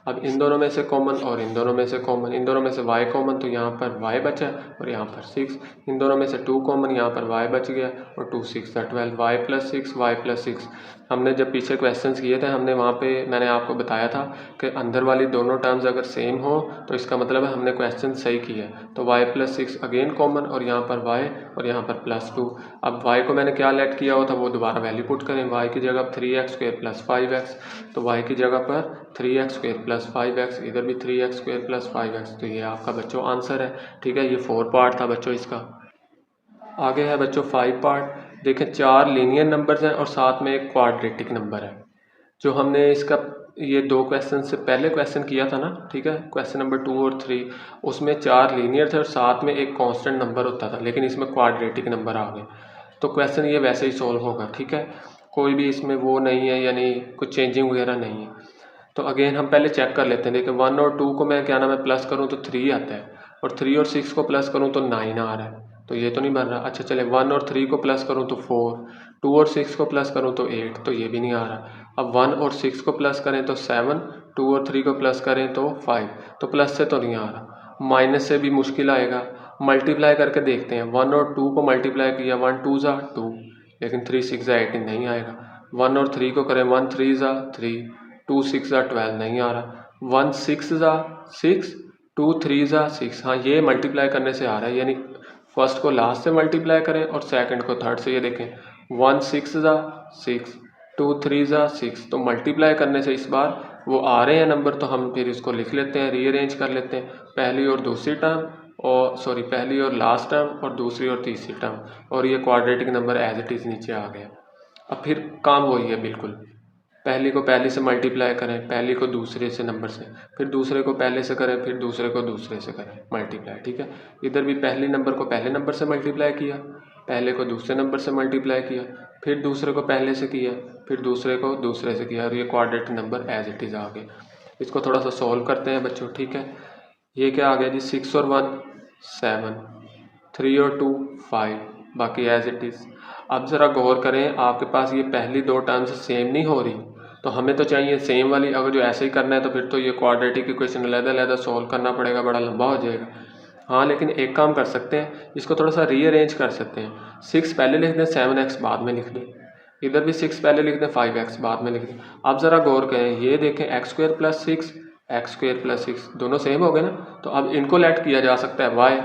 अब इन दोनों में से कॉमन और इन दोनों में से कॉमन, इन दोनों में से y कॉमन, तो यहाँ पर y बचा और यहाँ पर 6, इन दोनों में से 2 कॉमन, यहाँ पर y बच गया और 2 6 12, y+6 हमने जब पीछे क्वेश्चंस किए थे हमने वहाँ पे मैंने आपको बताया था कि अंदर वाली दोनों टर्म्स अगर सेम हो तो इसका मतलब है हमने क्वेश्चन सही किया। तो y+6 अगेन कॉमन, और यहाँ पर y और यहाँ पर +2। अब y को मैंने क्या लेट किया हुआ था वो दोबारा वैल्यू पुट करें, y की जगह 3x² + 5x, तो y की जगह पर 3x² + 5x, इधर भी 3x² + 5x, तो ये आपका बच्चों आंसर है। ठीक है, ये 4 पार्ट था बच्चों इसका। आगे है बच्चों 5 पार्ट। देखें, 4 लीनियर नंबर्स हैं और साथ में एक क्वाड्रेटिक नंबर है। जो हमने इसका ये 2 क्वेश्चन से पहले क्वेश्चन किया था ना, ठीक है, क्वेश्चन नंबर 2 और 3, उसमें 4 लीनियर थे और साथ में एक कांस्टेंट नंबर होता था, लेकिन इसमें क्वाड्रेटिक नंबर आ गए, तो क्वेश्चन ये वैसे ही सॉल्व होगा। ठीक है, कोई भी इसमें वो नहीं है, यानी कुछ चेंजिंग वगैरह नहीं है। तो अगेन हम पहले चेक कर लेते हैं। देखिए 1 और 2 को मैं क्या नाम है प्लस करूँ तो 3 आता है, और 3 और 6 को प्लस करूँ तो 9 आ रहा है, तो ये तो नहीं बन रहा। अच्छा चले 1 और 3 को प्लस करूँ तो 4, 2 और 6 को प्लस करूँ तो 8, तो ये भी नहीं आ रहा। अब 1 और 6 को प्लस करें तो 7, 2 और 3 को प्लस करें तो 5, तो प्लस से तो नहीं आ रहा, माइनस से भी मुश्किल आएगा। मल्टीप्लाई करके देखते हैं, 1 और 2 को मल्टीप्लाई किया, 1 2 ज़ा 2, लेकिन 3 6 ज़ा 18 नहीं आएगा। 1 और 3 को करें, 1 3 ज़ा 3, 2 6 ज़ा 12 नहीं आ रहा, 1 6 ज़ा 6, 2 3 ज़ा 6, हाँ ये मल्टीप्लाई करने से आ रहा है, यानी फर्स्ट को लास्ट से मल्टीप्लाई करें और सेकंड को थर्ड से। ये देखें 1 6 ज़ा 6, 2 3 ज़ा 6, तो मल्टीप्लाई करने से इस बार वो आ रहे हैं नंबर, तो हम फिर इसको लिख लेते हैं, रीअरेंज कर लेते हैं, पहली और दूसरी टर्म, और सॉरी पहली और लास्ट टर्म और दूसरी और तीसरी टर्म, और ये quadratic number as it is नीचे आ गया। अब फिर काम वही है बिल्कुल, पहली को पहली से मल्टीप्लाई करें, पहली को दूसरे से नंबर से, फिर दूसरे को पहले से करें, फिर दूसरे को दूसरे से करें मल्टीप्लाई। ठीक है, इधर भी पहली नंबर को पहले नंबर से मल्टीप्लाई किया, पहले को दूसरे नंबर से मल्टीप्लाई किया, फिर दूसरे को पहले से किया, फिर दूसरे को दूसरे से किया, और ये quadratic number as it is आ गए। इसको थोड़ा सा सॉल्व करते हैं बच्चों। ठीक है, ये क्या आ गया जी, 6 और 1 7, 3 और 2 5, बाकी एज इट इज़। अब ज़रा गौर करें, आपके पास ये पहली 2 टर्म्स सेम नहीं हो रही, तो हमें तो चाहिए सेम वाली। अगर जो ऐसे ही करना है तो फिर तो ये क्वाड्रेटिक इक्वेशन अलग-अलग सॉल्व करना पड़ेगा, बड़ा लंबा हो जाएगा। हाँ, लेकिन एक काम कर सकते हैं, इसको थोड़ा सा रीअरेंज कर सकते हैं। 6 पहले लिख दें, 7x बाद में लिख दें, इधर भी 6 पहले लिख दें, 5x बाद में लिख दें। अब ज़रा गौर करें, ये देखें x² + 6, x² + 6 दोनों सेम हो गए ना, तो अब इनको लेट किया जा सकता है y,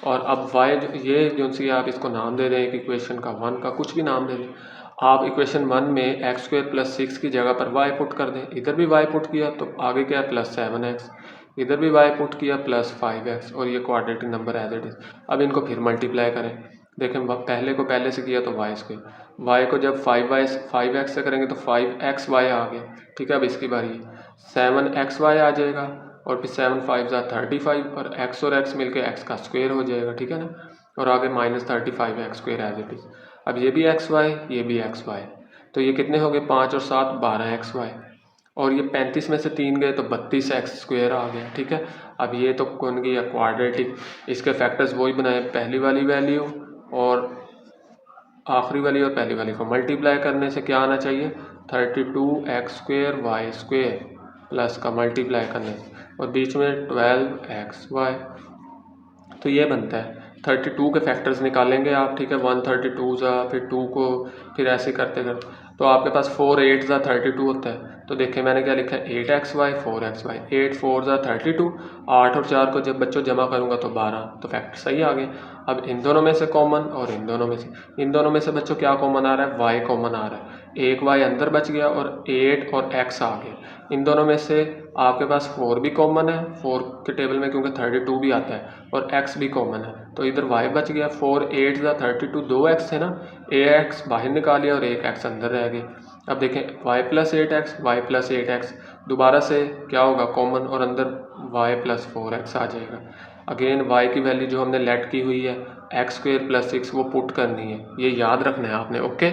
और अब y ये जो सी आप इसको नाम दे दें, एक इक्वेशन का 1 का कुछ भी नाम दे दें। आप इक्वेशन 1 में x² + 6 की जगह पर y पुट कर दें, इधर भी y पुट किया तो आगे क्या है +7x, इधर भी y पुट किया +5x, और ये quadratic number as it is. अब इनको फिर मल्टीप्लाई करें, देखें पहले को पहले से किया तो y², y को जब 5x से करेंगे तो 5xy आ गया। ठीक है, अब इसकी बारी है, 7xy आ जाएगा, और फिर 7 5 ज़ा 35, और x मिलके x का स्क्वायर हो जाएगा। ठीक है ना, और आगे -35x² एज इट इज़। अब ये भी xy, ये भी xy, तो ये कितने हो गए 5 और 7 12xy, और ये 35 में से 3 गए तो 32x² आ गया। ठीक है, अब ये तो कौन गया क्वाड्रेटिक, इसके फैक्टर्स वही बनाए, पहली वाली वैल्यू और आखिरी वाली और पहली वाली को मल्टीप्लाई करने से क्या आना चाहिए 32x² प्लस का मल्टीप्लाई करने से, और बीच में 12xy, तो ये बनता है 32 के फैक्टर्स निकालेंगे आप। ठीक है, 132 ज़ा, फिर 2 को फिर ऐसे करते करते तो आपके पास 4 8 ज़ा 32 होता है। तो देखिए मैंने क्या लिखा है 8xy 4xy, 8 4 ज़ा 32, 8 और 4 को जब बच्चों जमा करूँगा तो 12, तो फैक्टर सही आ गए। अब इन दोनों में से कॉमन और इन दोनों में से बच्चों क्या कॉमन आ रहा है, y कॉमन आ रहा है, एक y अंदर बच गया और 8 और x आ गए। इन दोनों में से आपके पास 4 भी कॉमन है 4 के टेबल में, क्योंकि 32 भी आता है, और x भी कॉमन है, तो इधर y बच गया 4 8 ज़ा 32, 2x है ना, ax बाहर निकालिया और एक x अंदर रह गए। अब देखें y + 8x, y + 8x दोबारा से क्या होगा कॉमन, और अंदर y + 4x आ जाएगा। अगेन y की वैल्यू जो हमने लेट की हुई है x² + 6 वो पुट करनी है, ये याद रखना है आपने। ओके,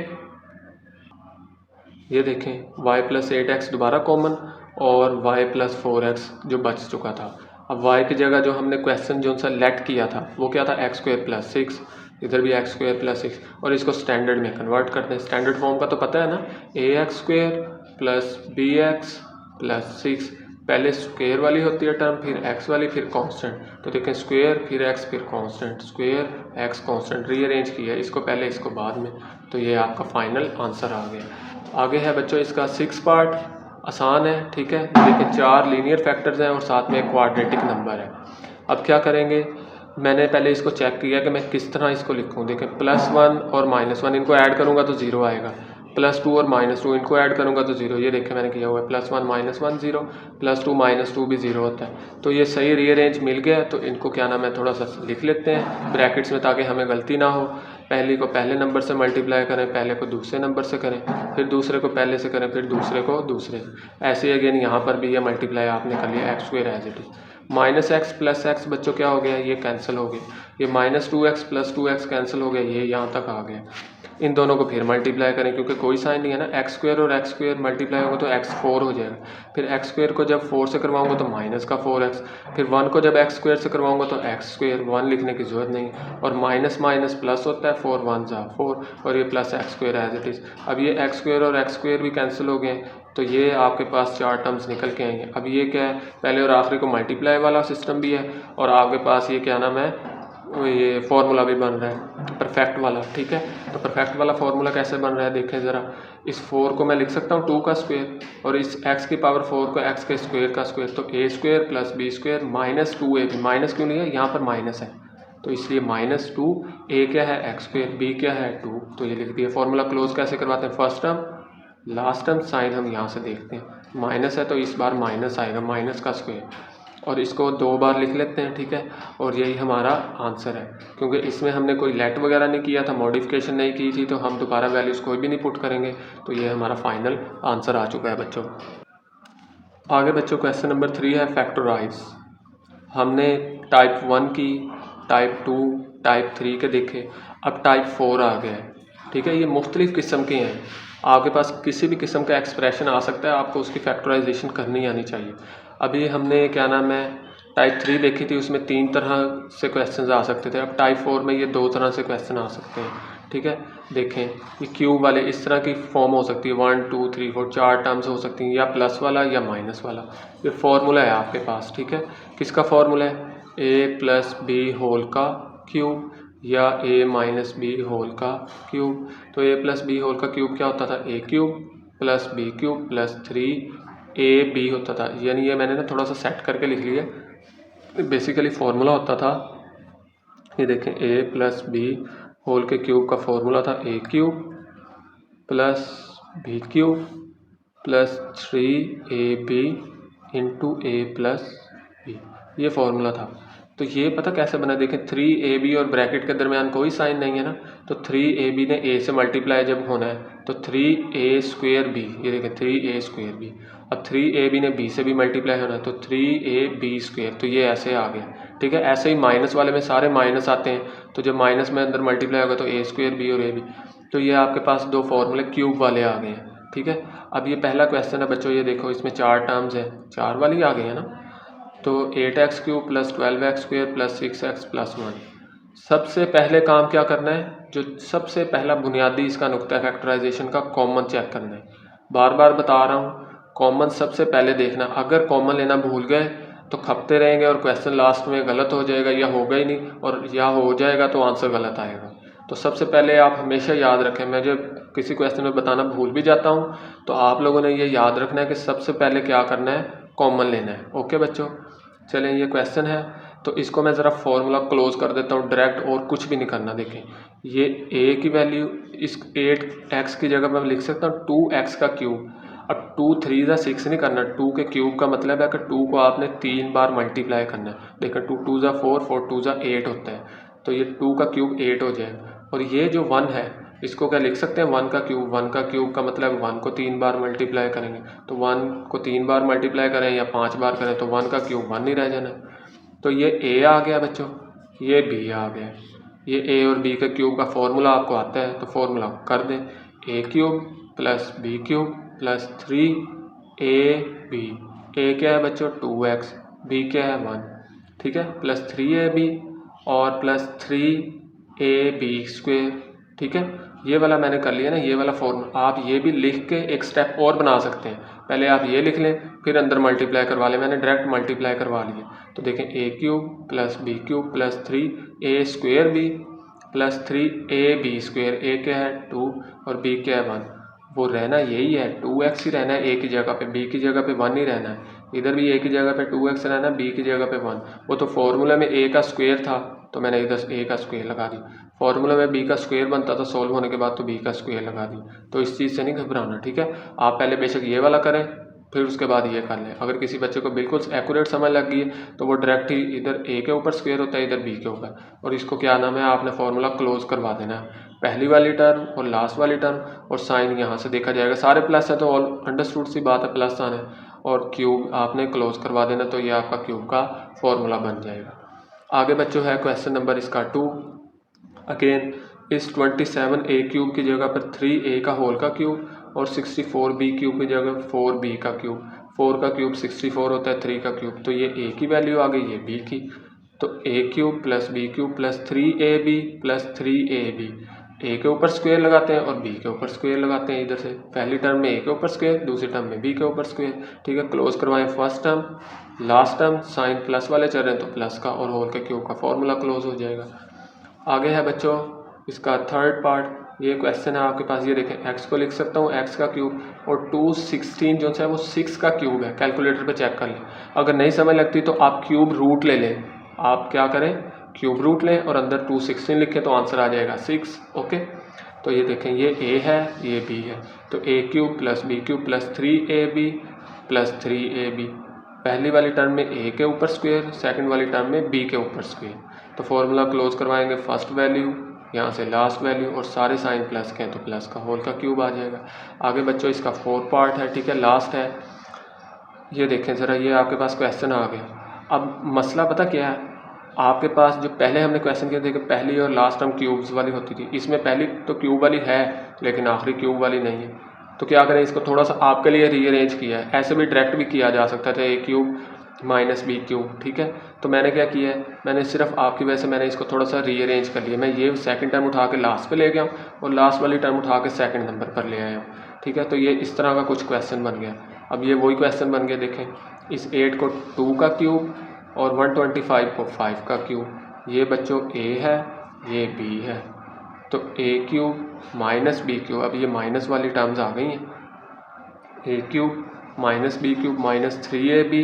ये देखें y + 8x दोबारा कॉमन और y + 4x जो बच चुका था। अब y की जगह जो हमने क्वेश्चन जो सा लेट किया था वो क्या था x² + 6, इधर भी x² + 6, और इसको स्टैंडर्ड में कन्वर्ट करते हैं। स्टैंडर्ड फॉर्म का तो पता है ना, ax² + bx + 6, पहले स्क्वेयर वाली होती है टर्म, फिर x वाली, फिर कांस्टेंट। तो देखें स्क्वेयर फिर x फिर constant, square x constant, rearrange किया इसको पहले इसको बाद में, तो ये आपका फाइनल आंसर आ गया। आगे है बच्चों इसका 6 पार्ट, आसान है। ठीक है, देखिए 4 लीनियर फैक्टर्स हैं और साथ में एक क्वाड्रेटिक नंबर है। अब क्या करेंगे, मैंने पहले इसको चेक किया कि मैं किस तरह इसको लिखूं। देखें +1 और -1 इनको ऐड करूंगा तो 0 आएगा, +2 और -2 इनको ऐड करूंगा तो 0, ये देखें मैंने किया हुआ है +1 -1 0, +2 -2 भी 0 होता है। तो ये सही रीअरेंज मिल गया, तो इनको क्या नाम है थोड़ा सा लिख लेते हैं ब्रैकेट्स में ताकि हमें गलती ना हो। पहली को पहले नंबर से मल्टीप्लाई करें, पहले को दूसरे नंबर से करें, फिर दूसरे को पहले से करें, फिर दूसरे को दूसरे से, ऐसे अगेन यहाँ पर भी ये मल्टीप्लाई आपने कर लिया x² as it is. -x + x बच्चों क्या हो गया, ये कैंसिल हो गया, ये -2x + 2x कैंसिल हो गया, ये यहाँ तक आ गया। इन दोनों को फिर मल्टीप्लाई करें क्योंकि कोई साइन नहीं है ना, x² और x² मल्टीप्लाई होगा तो x4 हो जाएगा, फिर x² को जब 4 से करवाऊंगा तो -4x, फिर 1 को जब x² से करवाऊंगा तो x², 1 लिखने की ज़रूरत नहीं, और माइनस माइनस प्लस होता है, 4 1 ज़ा 4, और ये +x² एज इट इज़। अब ये x² और x² भी कैंसिल हो गए, तो ये आपके पास 4 टर्म्स निकल के आएंगे। अब ये क्या है, पहले और आखिरी को मल्टीप्लाई वाला सिस्टम भी है, और आपके पास ये क्या नाम है, ये फार्मूला भी बन रहा है परफेक्ट वाला। ठीक है, तो परफेक्ट वाला फार्मूला कैसे बन रहा है देखें ज़रा। इस 4 को मैं लिख सकता हूँ 2 का स्क्वायर, और इस x की पावर 4 को x के स्क्वायर का स्क्वायर, तो a² + b² -2ab, माइनस क्यों नहीं है यहाँ पर माइनस है तो इसलिए -2, a क्या है x², b क्या है 2, तो ये लिख दिया। फार्मूला क्लोज कैसे करवाते हैं, first term last term sign हम यहाँ से देखते हैं, माइनस है तो इस बार माइनस आएगा, माइनस का स्क्वायर, और इसको 2 बार लिख लेते हैं। ठीक है, और यही हमारा आंसर है, क्योंकि इसमें हमने कोई लेट वगैरह नहीं किया था, मॉडिफिकेशन नहीं की थी, तो हम दोबारा वैल्यूज़ कोई भी नहीं पुट करेंगे, तो ये हमारा फाइनल आंसर आ चुका है बच्चों। आगे बच्चों क्वेश्चन नंबर 3 है फैक्टराइज। हमने टाइप 1 की, टाइप 2, टाइप 3 के देखे, अब टाइप 4 आ गया है। ठीक है, ये मुख्तलिफ़ किस्म के हैं, आपके पास किसी भी किस्म का एक्सप्रेशन आ सकता है, आपको उसकी फैक्टराइजेशन करनी आनी चाहिए। अभी हमने क्या नाम है टाइप 3 देखी थी, उसमें 3 तरह से क्वेश्चन आ सकते थे, अब टाइप 4 में ये 2 तरह से क्वेश्चन आ सकते हैं। ठीक है, देखें ये क्यूब वाले इस तरह की फॉर्म हो सकती है, 1 2 3 4 4 टर्म्स हो सकती हैं, या प्लस वाला या माइनस वाला। ये फार्मूला है आपके पास। ठीक है, किसका फार्मूला है, a + b होल का क्यूब या a - b होल का क्यूब। तो a + b होल का क्यूब क्या होता था, a³ + b³ + 3ab होता था, यानी ये मैंने ना थोड़ा सा सेट करके लिख लिया, बेसिकली फार्मूला होता था, ये देखें a + b होल के क्यूब का फार्मूला था a³ + b³ + 3ab × a + b, ये फार्मूला था। तो ये पता कैसे बना, देखें 3ab और ब्रैकेट के दरमियान कोई साइन नहीं है ना, तो 3ab ने a से मल्टीप्लाई जब होना है तो 3a²b, ये देखें 3a²b, अब 3ab ने b से भी मल्टीप्लाई होना है तो 3ab², तो ये ऐसे आ गया। ठीक है। ऐसे ही माइनस वाले में सारे माइनस आते हैं, तो जब माइनस में अंदर मल्टीप्लाई होगा तो ए स्क्वायर बी और ए बी। तो ये आपके पास दो फॉर्मूले क्यूब वाले आ गए हैं, ठीक है। अब ये पहला क्वेश्चन है बच्चों, ये देखो इसमें 4 टर्म्स है, 4 वाली आ गई है ना। तो 8x³ + 12x² + 6x + 1। सबसे पहले काम क्या करना है, जो सबसे पहला बुनियादी इसका नुक्ता फैक्टराइजेशन का कॉमन चेक करना है। बार बार बता रहा हूँ, कॉमन सबसे पहले देखना। अगर कॉमन लेना भूल गए तो खपते रहेंगे और क्वेश्चन लास्ट में गलत हो जाएगा, या होगा ही नहीं, और या हो जाएगा तो आंसर गलत आएगा। तो सबसे पहले आप हमेशा याद रखें, मैं जब किसी क्वेश्चन में बताना भूल भी जाता हूँ तो आप लोगों ने ये याद रखना है कि सबसे पहले क्या करना है, कॉमन लेना है। ओके बच्चों, चलें ये क्वेश्चन है तो इसको मैं ज़रा फॉर्मूला क्लोज कर देता हूँ डायरेक्ट, और कुछ भी नहीं करना। देखें ये a की वैल्यू इस 8x की जगह मैं लिख सकता हूँ 2x का क्यूब। अब 2 3 ज़ा 6 नहीं करना, 2 के क्यूब का मतलब है कि 2 को आपने 3 बार मल्टीप्लाई करना है। देखें 2 2 ज़ा 4, 4 2 ज़ा 8 होता है, तो ये 2 का क्यूब 8 हो जाएगा। और ये जो 1 है इसको क्या लिख सकते हैं, 1 का क्यूब। 1 का क्यूब का मतलब 1 को 3 बार मल्टीप्लाई करेंगे, तो 1 को 3 बार मल्टीप्लाई करें या 5 बार करें तो 1 का क्यूब 1 ही रह जाना। तो ये a आ गया बच्चों, ये b आ गया। ये a और b के क्यूब का फॉर्मूला आपको आता है तो फॉर्मूला कर दें, a³ + b³ + 3ab। a क्या है बच्चों 2x, b क्या है 1, ठीक है, + 3ab और + 3ab², ठीक है। ये वाला मैंने कर लिया ना, ये वाला फॉर्मूला। आप ये भी लिख के एक स्टेप और बना सकते हैं, पहले आप ये लिख लें फिर अंदर मल्टीप्लाई करवा लें। मैंने डायरेक्ट मल्टीप्लाई करवा लिया, तो देखें a³ + b³ + 3a² + 3ab²। a क्या है 2 और b क्या है 1, वो रहना यही है, 2x ही रहना है a की जगह पे, b की जगह पे 1 ही रहना है। इधर भी a की जगह पे 2x रहना है, b की जगह पे 1। वो तो फॉर्मूला में a का स्क्वायर था तो मैंने इधर a का स्क्वायर लगा दी, फॉर्मूला में b का स्क्वायर बनता था सॉल्व होने के बाद तो b का स्क्वायर लगा दी। तो इस चीज़ से नहीं घबराना, ठीक है। आप पहले बेशक ये वाला करें फिर उसके बाद ये कर लें। अगर किसी बच्चे को बिल्कुल एक्यूरेट समझ लग गई है तो वो डायरेक्ट ही इधर a के ऊपर स्क्वायर होता है, इधर b के ऊपर, और इसको क्या नाम है, आपने फॉर्मूला क्लोज करवा देना है। पहली वाली टर्म और लास्ट वाली टर्म, और साइन यहाँ से देखा जाएगा, सारे प्लस है तो ऑल अंडरस्टूड सी बात है, प्लस आना है, और क्यूब आपने क्लोज करवा देना, तो ये आपका क्यूब का फॉर्मूला बन जाएगा। आगे बच्चों है क्वेश्चन नंबर इसका 2। अगेन इस 27a³ की जगह पर 3a का होल का क्यूब और 64b³ की जगह 4b का क्यूब। 4 का क्यूब 64 होता है, 3 का क्यूब, तो ये a की वैल्यू आ गई, ये b की। तो a³ + b³ + 3ab + 3ab। a के ऊपर स्क्वायर लगाते हैं और b के ऊपर स्क्वायर लगाते हैं। इधर से पहली टर्म में a के ऊपर स्क्वायर, दूसरी टर्म में b के ऊपर स्क्वायर, ठीक है। क्लोज करवाएं first term last term, sign plus वाले चल रहे हैं तो प्लस का और होल के क्यूब का फॉर्मूला क्लोज हो जाएगा। आगे है बच्चों इसका थर्ड पार्ट। ये क्वेश्चन है आपके पास, ये देखें x को लिख सकता हूँ x का क्यूब, और 216 जो है वो 6 का क्यूब है। कैलकुलेटर पे चेक कर लें, अगर नहीं समझ लगती तो आप क्यूब रूट ले लें। आप क्या करें, क्यूब रूट लें और अंदर 216 लिखें तो आंसर आ जाएगा 6। ओके, तो ये देखें ये a है ये b है, तो a³ + b³ + 3ab + 3ab। पहली वाली टर्म में a के ऊपर स्क्वायर, सेकंड वाली टर्म में b के ऊपर स्क्वायर, तो फॉर्मूला क्लोज करवाएंगे, फर्स्ट वैल्यू यहाँ से लास्ट वैल्यू, और सारे साइन प्लस के हैं तो प्लस का होल का क्यूब आ जाएगा। आगे बच्चों इसका फोर्थ पार्ट है, ठीक है, लास्ट है। ये देखें ज़रा, ये आपके पास क्वेश्चन आ गया। अब मसला पता क्या है, आपके पास जो पहले हमने क्वेश्चन किए थे कि पहली और लास्ट टर्म क्यूब्स वाली होती थी, इसमें पहली तो क्यूब वाली है लेकिन आखिरी क्यूब वाली नहीं है। तो क्या करें, इसको थोड़ा सा आपके लिए रीअरेंज किया है। ऐसे भी डायरेक्ट भी किया जा सकता था a³ - b³, ठीक है। तो मैंने क्या किया है, मैंने सिर्फ आपकी वजह से मैंने इसको थोड़ा सा रीअरेंज कर लिया। मैं ये सेकंड टर्म उठा के लास्ट पे ले गया हूँ और लास्ट वाली टर्म उठा के सेकंड नंबर पर ले आया हूँ, ठीक है। तो ये इस तरह का कुछ क्वेश्चन बन गया। अब ये वही क्वेश्चन बन गया, देखें इस 8 को 2 का क्यूब और 125 को 5 का क्यूब। ये बच्चों a है ये b है, तो a³ - b³, अब ये माइनस वाली टर्म्स आ गई हैं, a³ - b³ - 3ab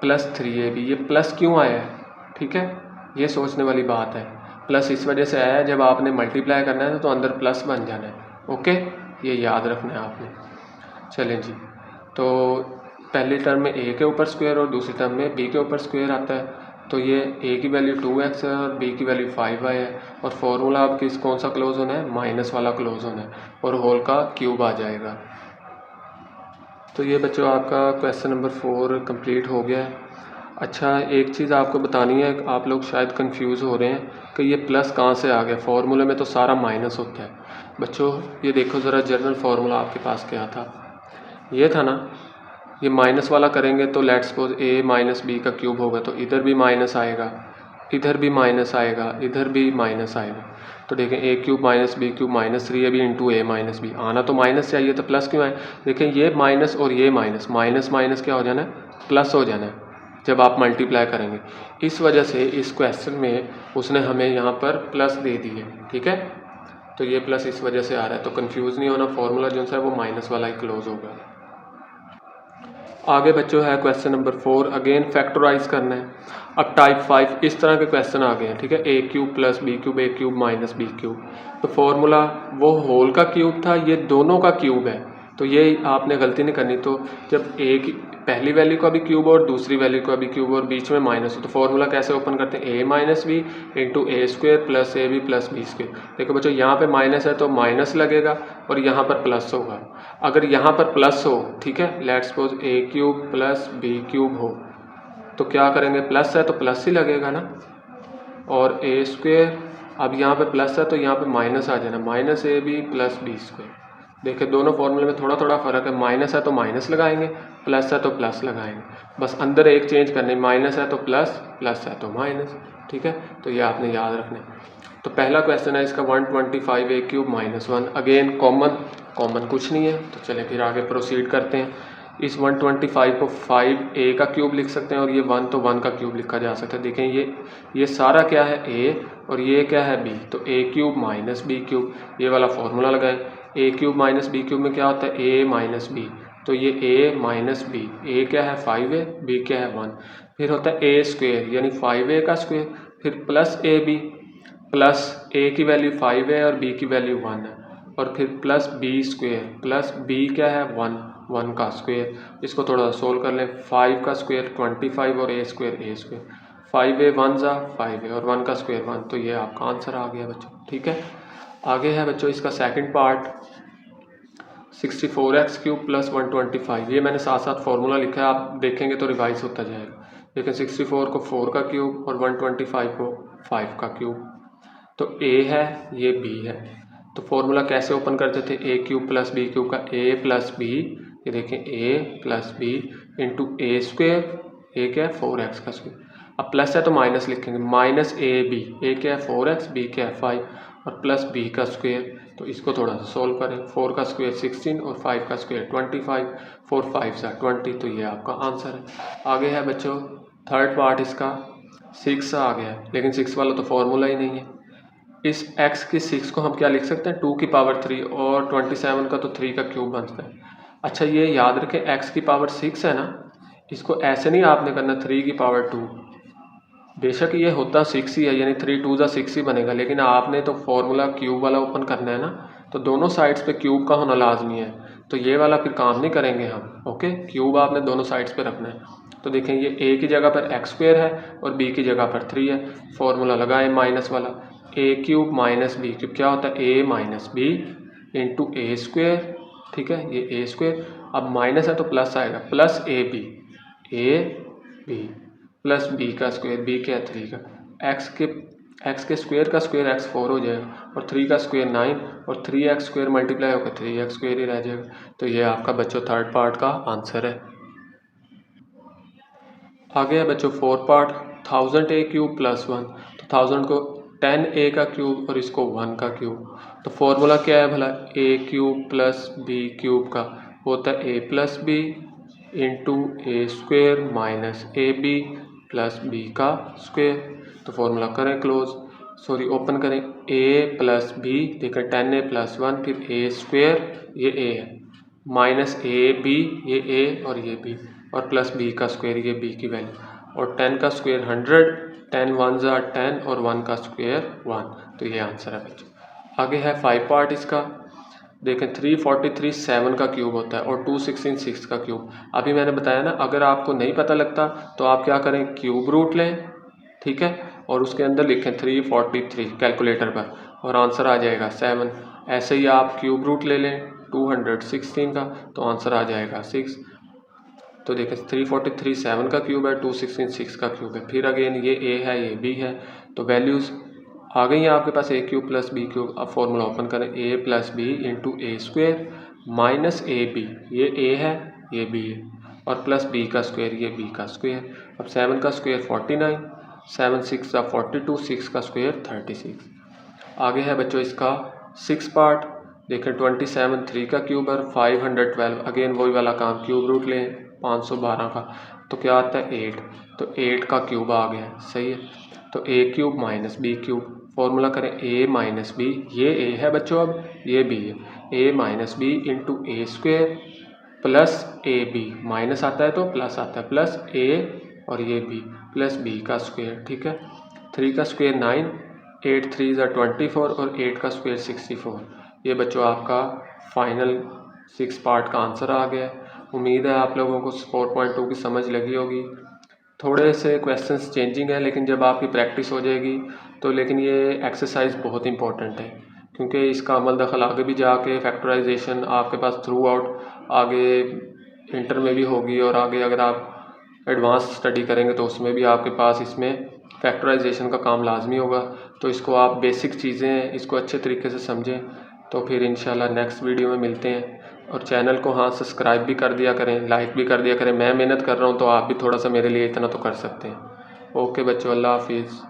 + 3ab। ये प्लस क्यों आया है, ठीक है, ये सोचने वाली बात है। प्लस इस वजह से आया है, जब आपने मल्टीप्लाई करना है तो अंदर प्लस बन जाना है। ओके, ये याद रखना है आपने। चलें जी, तो पहली टर्म में a के ऊपर स्क्वायर और दूसरी टर्म में b के ऊपर स्क्वायर आता है, तो ये a की वैल्यू 2x है और b की वैल्यू 5y है, और फॉर्मूला अब किस कौन सा क्लोज होना है, माइनस वाला क्लोज होना है, और होल का क्यूब आ जाएगा। तो ये बच्चों आपका क्वेश्चन नंबर 4 कंप्लीट हो गया है। अच्छा, एक चीज़ आपको बतानी है, आप लोग शायद कंफ्यूज हो रहे हैं कि ये प्लस कहाँ से आ गया, फार्मूले में तो सारा माइनस होता है। बच्चों ये देखो ज़रा, जनरल फार्मूला आपके पास क्या था, ये था ना, ये माइनस वाला करेंगे तो let's suppose a minus b का क्यूब होगा, तो इधर भी माइनस आएगा, इधर भी माइनस आएगा, इधर भी माइनस आएगा। तो देखें a cube minus B cube minus 3 अभी इंटू a माइनस बी, आना तो माइनस चाहिए, तो प्लस क्यों आए। देखें ये माइनस और ये माइनस, माइनस माइनस क्या हो जाना है, प्लस हो जाना है जब आप मल्टीप्लाई करेंगे। इस वजह से इस क्वेश्चन में उसने हमें यहाँ पर प्लस दे दी है, ठीक है। तो ये प्लस इस वजह से आ रहा है, तो कंफ्यूज नहीं होना, फॉर्मूला जो है वो माइनस वाला ही क्लोज होगा। आगे बच्चों है क्वेश्चन नंबर 4, अगेन फैक्टराइज करना है। अब टाइप 5 इस तरह के क्वेश्चन आ गए हैं, ठीक है। ए क्यूब प्लस बी क्यूब, ए क्यूब माइनस बी क्यूब, तो फॉर्मूला वो होल का क्यूब था, ये दोनों का क्यूब है, तो ये आपने गलती नहीं करनी। तो जब ए की पहली वैल्यू का भी क्यूब और दूसरी वैल्यू का भी क्यूब और बीच में माइनस हो, तो फॉर्मूला कैसे ओपन करते हैं, A minus B into A square plus A B plus B square. देखो बच्चों यहाँ पे माइनस है तो माइनस लगेगा और यहाँ पर प्लस होगा। अगर यहाँ पर प्लस हो, ठीक है, let's suppose a cube plus B cube हो, तो क्या करेंगे, प्लस है तो प्लस ही लगेगा ना, और ए स्क्वेयर, अब यहाँ पे प्लस है तो यहाँ पे माइनस आ जाना, minus A B plus B square. देखिए दोनों फॉर्मूले में थोड़ा थोड़ा फ़र्क है, माइनस है तो माइनस लगाएंगे, प्लस है तो प्लस लगाएंगे, बस अंदर एक चेंज करनी, माइनस है तो प्लस, प्लस है तो माइनस, ठीक है। तो ये आपने याद रखना है। तो पहला क्वेश्चन है इसका 125 ए क्यूब माइनस 1, अगेन कॉमन कुछ नहीं है, तो चलें फिर आगे प्रोसीड करते हैं। इस 125 को 5 ए का क्यूब लिख सकते हैं और ये 1 तो 1 का क्यूब लिखा जा सकता है। देखें ये सारा क्या है, ए, और ये क्या है, बी, तो A cube minus B cube, ये वाला फॉर्मूला लगाएं। ए क्यूब माइनस बी क्यूब में क्या होता है, ए माइनस बी, तो ये ए माइनस बी, ए क्या है 5a, बी क्या है 1, फिर होता है ए स्क्वेयर यानी 5a का स्क्वेयर, फिर प्लस ए बी, प्लस ए की वैल्यू 5 है और बी की वैल्यू 1 है, और फिर plus B square, plus b क्या है 1 का स्क्वेयर। इसको थोड़ा सा सोल्व कर लें, 5 का स्क्वेयर 25 और ए स्क्वेयर 5a 1 ज़ा 5a और 1 का स्क्वेयर 1, तो ये आपका आंसर आ गया बच्चों, ठीक है। आगे है बच्चों इसका second part, 64x cube plus 125, ये मैंने साथ साथ फार्मूला लिखा है, आप देखेंगे तो रिवाइज होता जाएगा। लेकिन 64 को 4 का क्यूब और 125 को 5 का क्यूब, तो a है ये b है, तो फॉर्मूला कैसे ओपन करते थे, A cube plus B cube का a प्लस बी, ये देखें a plus B into A square, A क्या है 4x का स्क्वेयर, अब प्लस है तो माइनस लिखेंगे, माइनस ए बी, ए क्या है 4x, बी क्या है 5 और प्लस बी का स्क्वेयर, तो इसको थोड़ा सा सोल्व करें, 4 का स्क्वेयर 16 और 5 का स्क्वेयर 25, 4 5 सा 20, तो ये आपका आंसर है। आगे है बच्चों थर्ड पार्ट इसका 6 आ गया है, लेकिन 6 वाला तो फॉर्मूला ही नहीं है। इस x की 6 को हम क्या लिख सकते हैं, 2 की पावर 3, और 27 का तो 3 का क्यूब बनता है। अच्छा ये याद रखें x की पावर 6 है ना, इसको ऐसे नहीं आपने करना 3 की पावर 2, बेशक ये होता 6 ही है यानी 3 2 ज़ा 6 ही बनेगा, लेकिन आपने तो फॉर्मूला क्यूब वाला ओपन करना है ना, तो दोनों साइड्स पे क्यूब का होना लाजमी है, तो ये वाला फिर काम नहीं करेंगे हम, ओके। क्यूब आपने दोनों साइड्स पे रखना है। तो देखें ये a की जगह पर x स्क्वेयर है और b की जगह पर 3 है, फॉर्मूला लगाएं माइनस वाला, ए क्यूब माइनस बी क्यूब क्या होता है, A minus B into A square, ठीक है, ये ए स्क्वेयर, अब माइनस है तो प्लस आएगा, plus A B plus B का स्क्वेयर, बी क्या है 3 का, एक्स के स्क्वेयर का स्क्वेयर x 4 हो जाएगा और 3 का स्क्वेयर 9 और 3x स्क्वेयर मल्टीप्लाई होकर 3x स्क्वेयर ही रह जाएगा, तो ये आपका बच्चों थर्ड पार्ट का आंसर है। आगे है बच्चों fourth part, 1000a cube plus 1, तो 1000 को 10a का क्यूब और इसको 1 का क्यूब, तो फॉर्मूला क्या है भला, a cube plus b cube का होता है a plus B into A square minus A B plus B का स्क्वेयर, तो फॉर्मूला करें क्लोज, सॉरी ओपन करें, a प्लस बी, देखिए 10a प्लस 1, फिर a स्क्वेयर, ये a है, माइनस ए बी, ये a और ये b, और प्लस b का स्क्वेयर, ये b की वैल्यू, और 10 का स्क्वेयर 100, 10 1 ज़ा 10 और 1 का स्क्वेयर 1, तो ये आंसर है बच्चों। आगे है 5 पार्ट इसका, देखें 343 7 का क्यूब होता है और 216 6 का क्यूब। अभी मैंने बताया ना, अगर आपको नहीं पता लगता तो आप क्या करें, क्यूब रूट लें, ठीक है, और उसके अंदर लिखें 343 कैलकुलेटर पर और आंसर आ जाएगा 7। ऐसे ही आप क्यूब रूट ले लें 216 का, तो आंसर आ जाएगा 6। तो देखें 343 7 का क्यूब है, 216 6 का क्यूब है। फिर अगेन ये ए है, ये बी है, तो वैल्यूज़ आ गई हैं आपके पास, A cube plus B cube. अब फॉर्मूला ओपन करें, A plus B into A square minus A B, ये ए है ये बी है, और प्लस बी का स्क्वायर, ये बी का स्क्वायर। अब 7 का स्क्वायर 49, 7 6 का 42, 6 का स्क्वायर 36। आगे है बच्चों इसका 6 पार्ट। देखें 27 3 का क्यूब और 512, अगेन वही वाला काम, क्यूब रूट लें 512 का, तो क्या आता है 8, तो 8 का क्यूब आ गया, सही है। तो A cube minus B cube, formula करें ए माइनस बी, ये ए है बच्चों, अब ये बी है, A minus B into A square plus A B, minus आता है तो प्लस आता है, प्लस ए और ये बी प्लस बी का स्क्वेयर, ठीक है। 3 का स्क्वेयर 9, 8 3 ज़ा 24 और 8 का स्क्वेयर 64। ये बच्चों आपका फाइनल 6 पार्ट का आंसर आ गया है। उम्मीद है आप लोगों को 4.2 की समझ लगी होगी। थोड़े से क्वेश्चंस चेंजिंग है, लेकिन जब आपकी प्रैक्टिस हो जाएगी तो, लेकिन ये एक्सरसाइज बहुत इंपॉर्टेंट है, क्योंकि इसका अमल दखल आगे भी जाके फैक्टराइजेशन आपके पास थ्रू आउट आगे इंटर में भी होगी, और आगे अगर आप एडवांस स्टडी करेंगे तो उसमें भी आपके पास इसमें फैक्टराइजेशन का काम लाजमी होगा। तो इसको आप बेसिक चीज़ें इसको अच्छे तरीके से समझें, तो फिर इंशाल्लाह नेक्स्ट वीडियो में मिलते हैं। और चैनल को हाँ सब्सक्राइब भी कर दिया करें, लाइक भी कर दिया करें। मैं मेहनत कर रहा हूँ तो आप भी थोड़ा सा मेरे लिए इतना तो कर सकते हैं। ओके बच्चों, अल्लाह हाफिज़।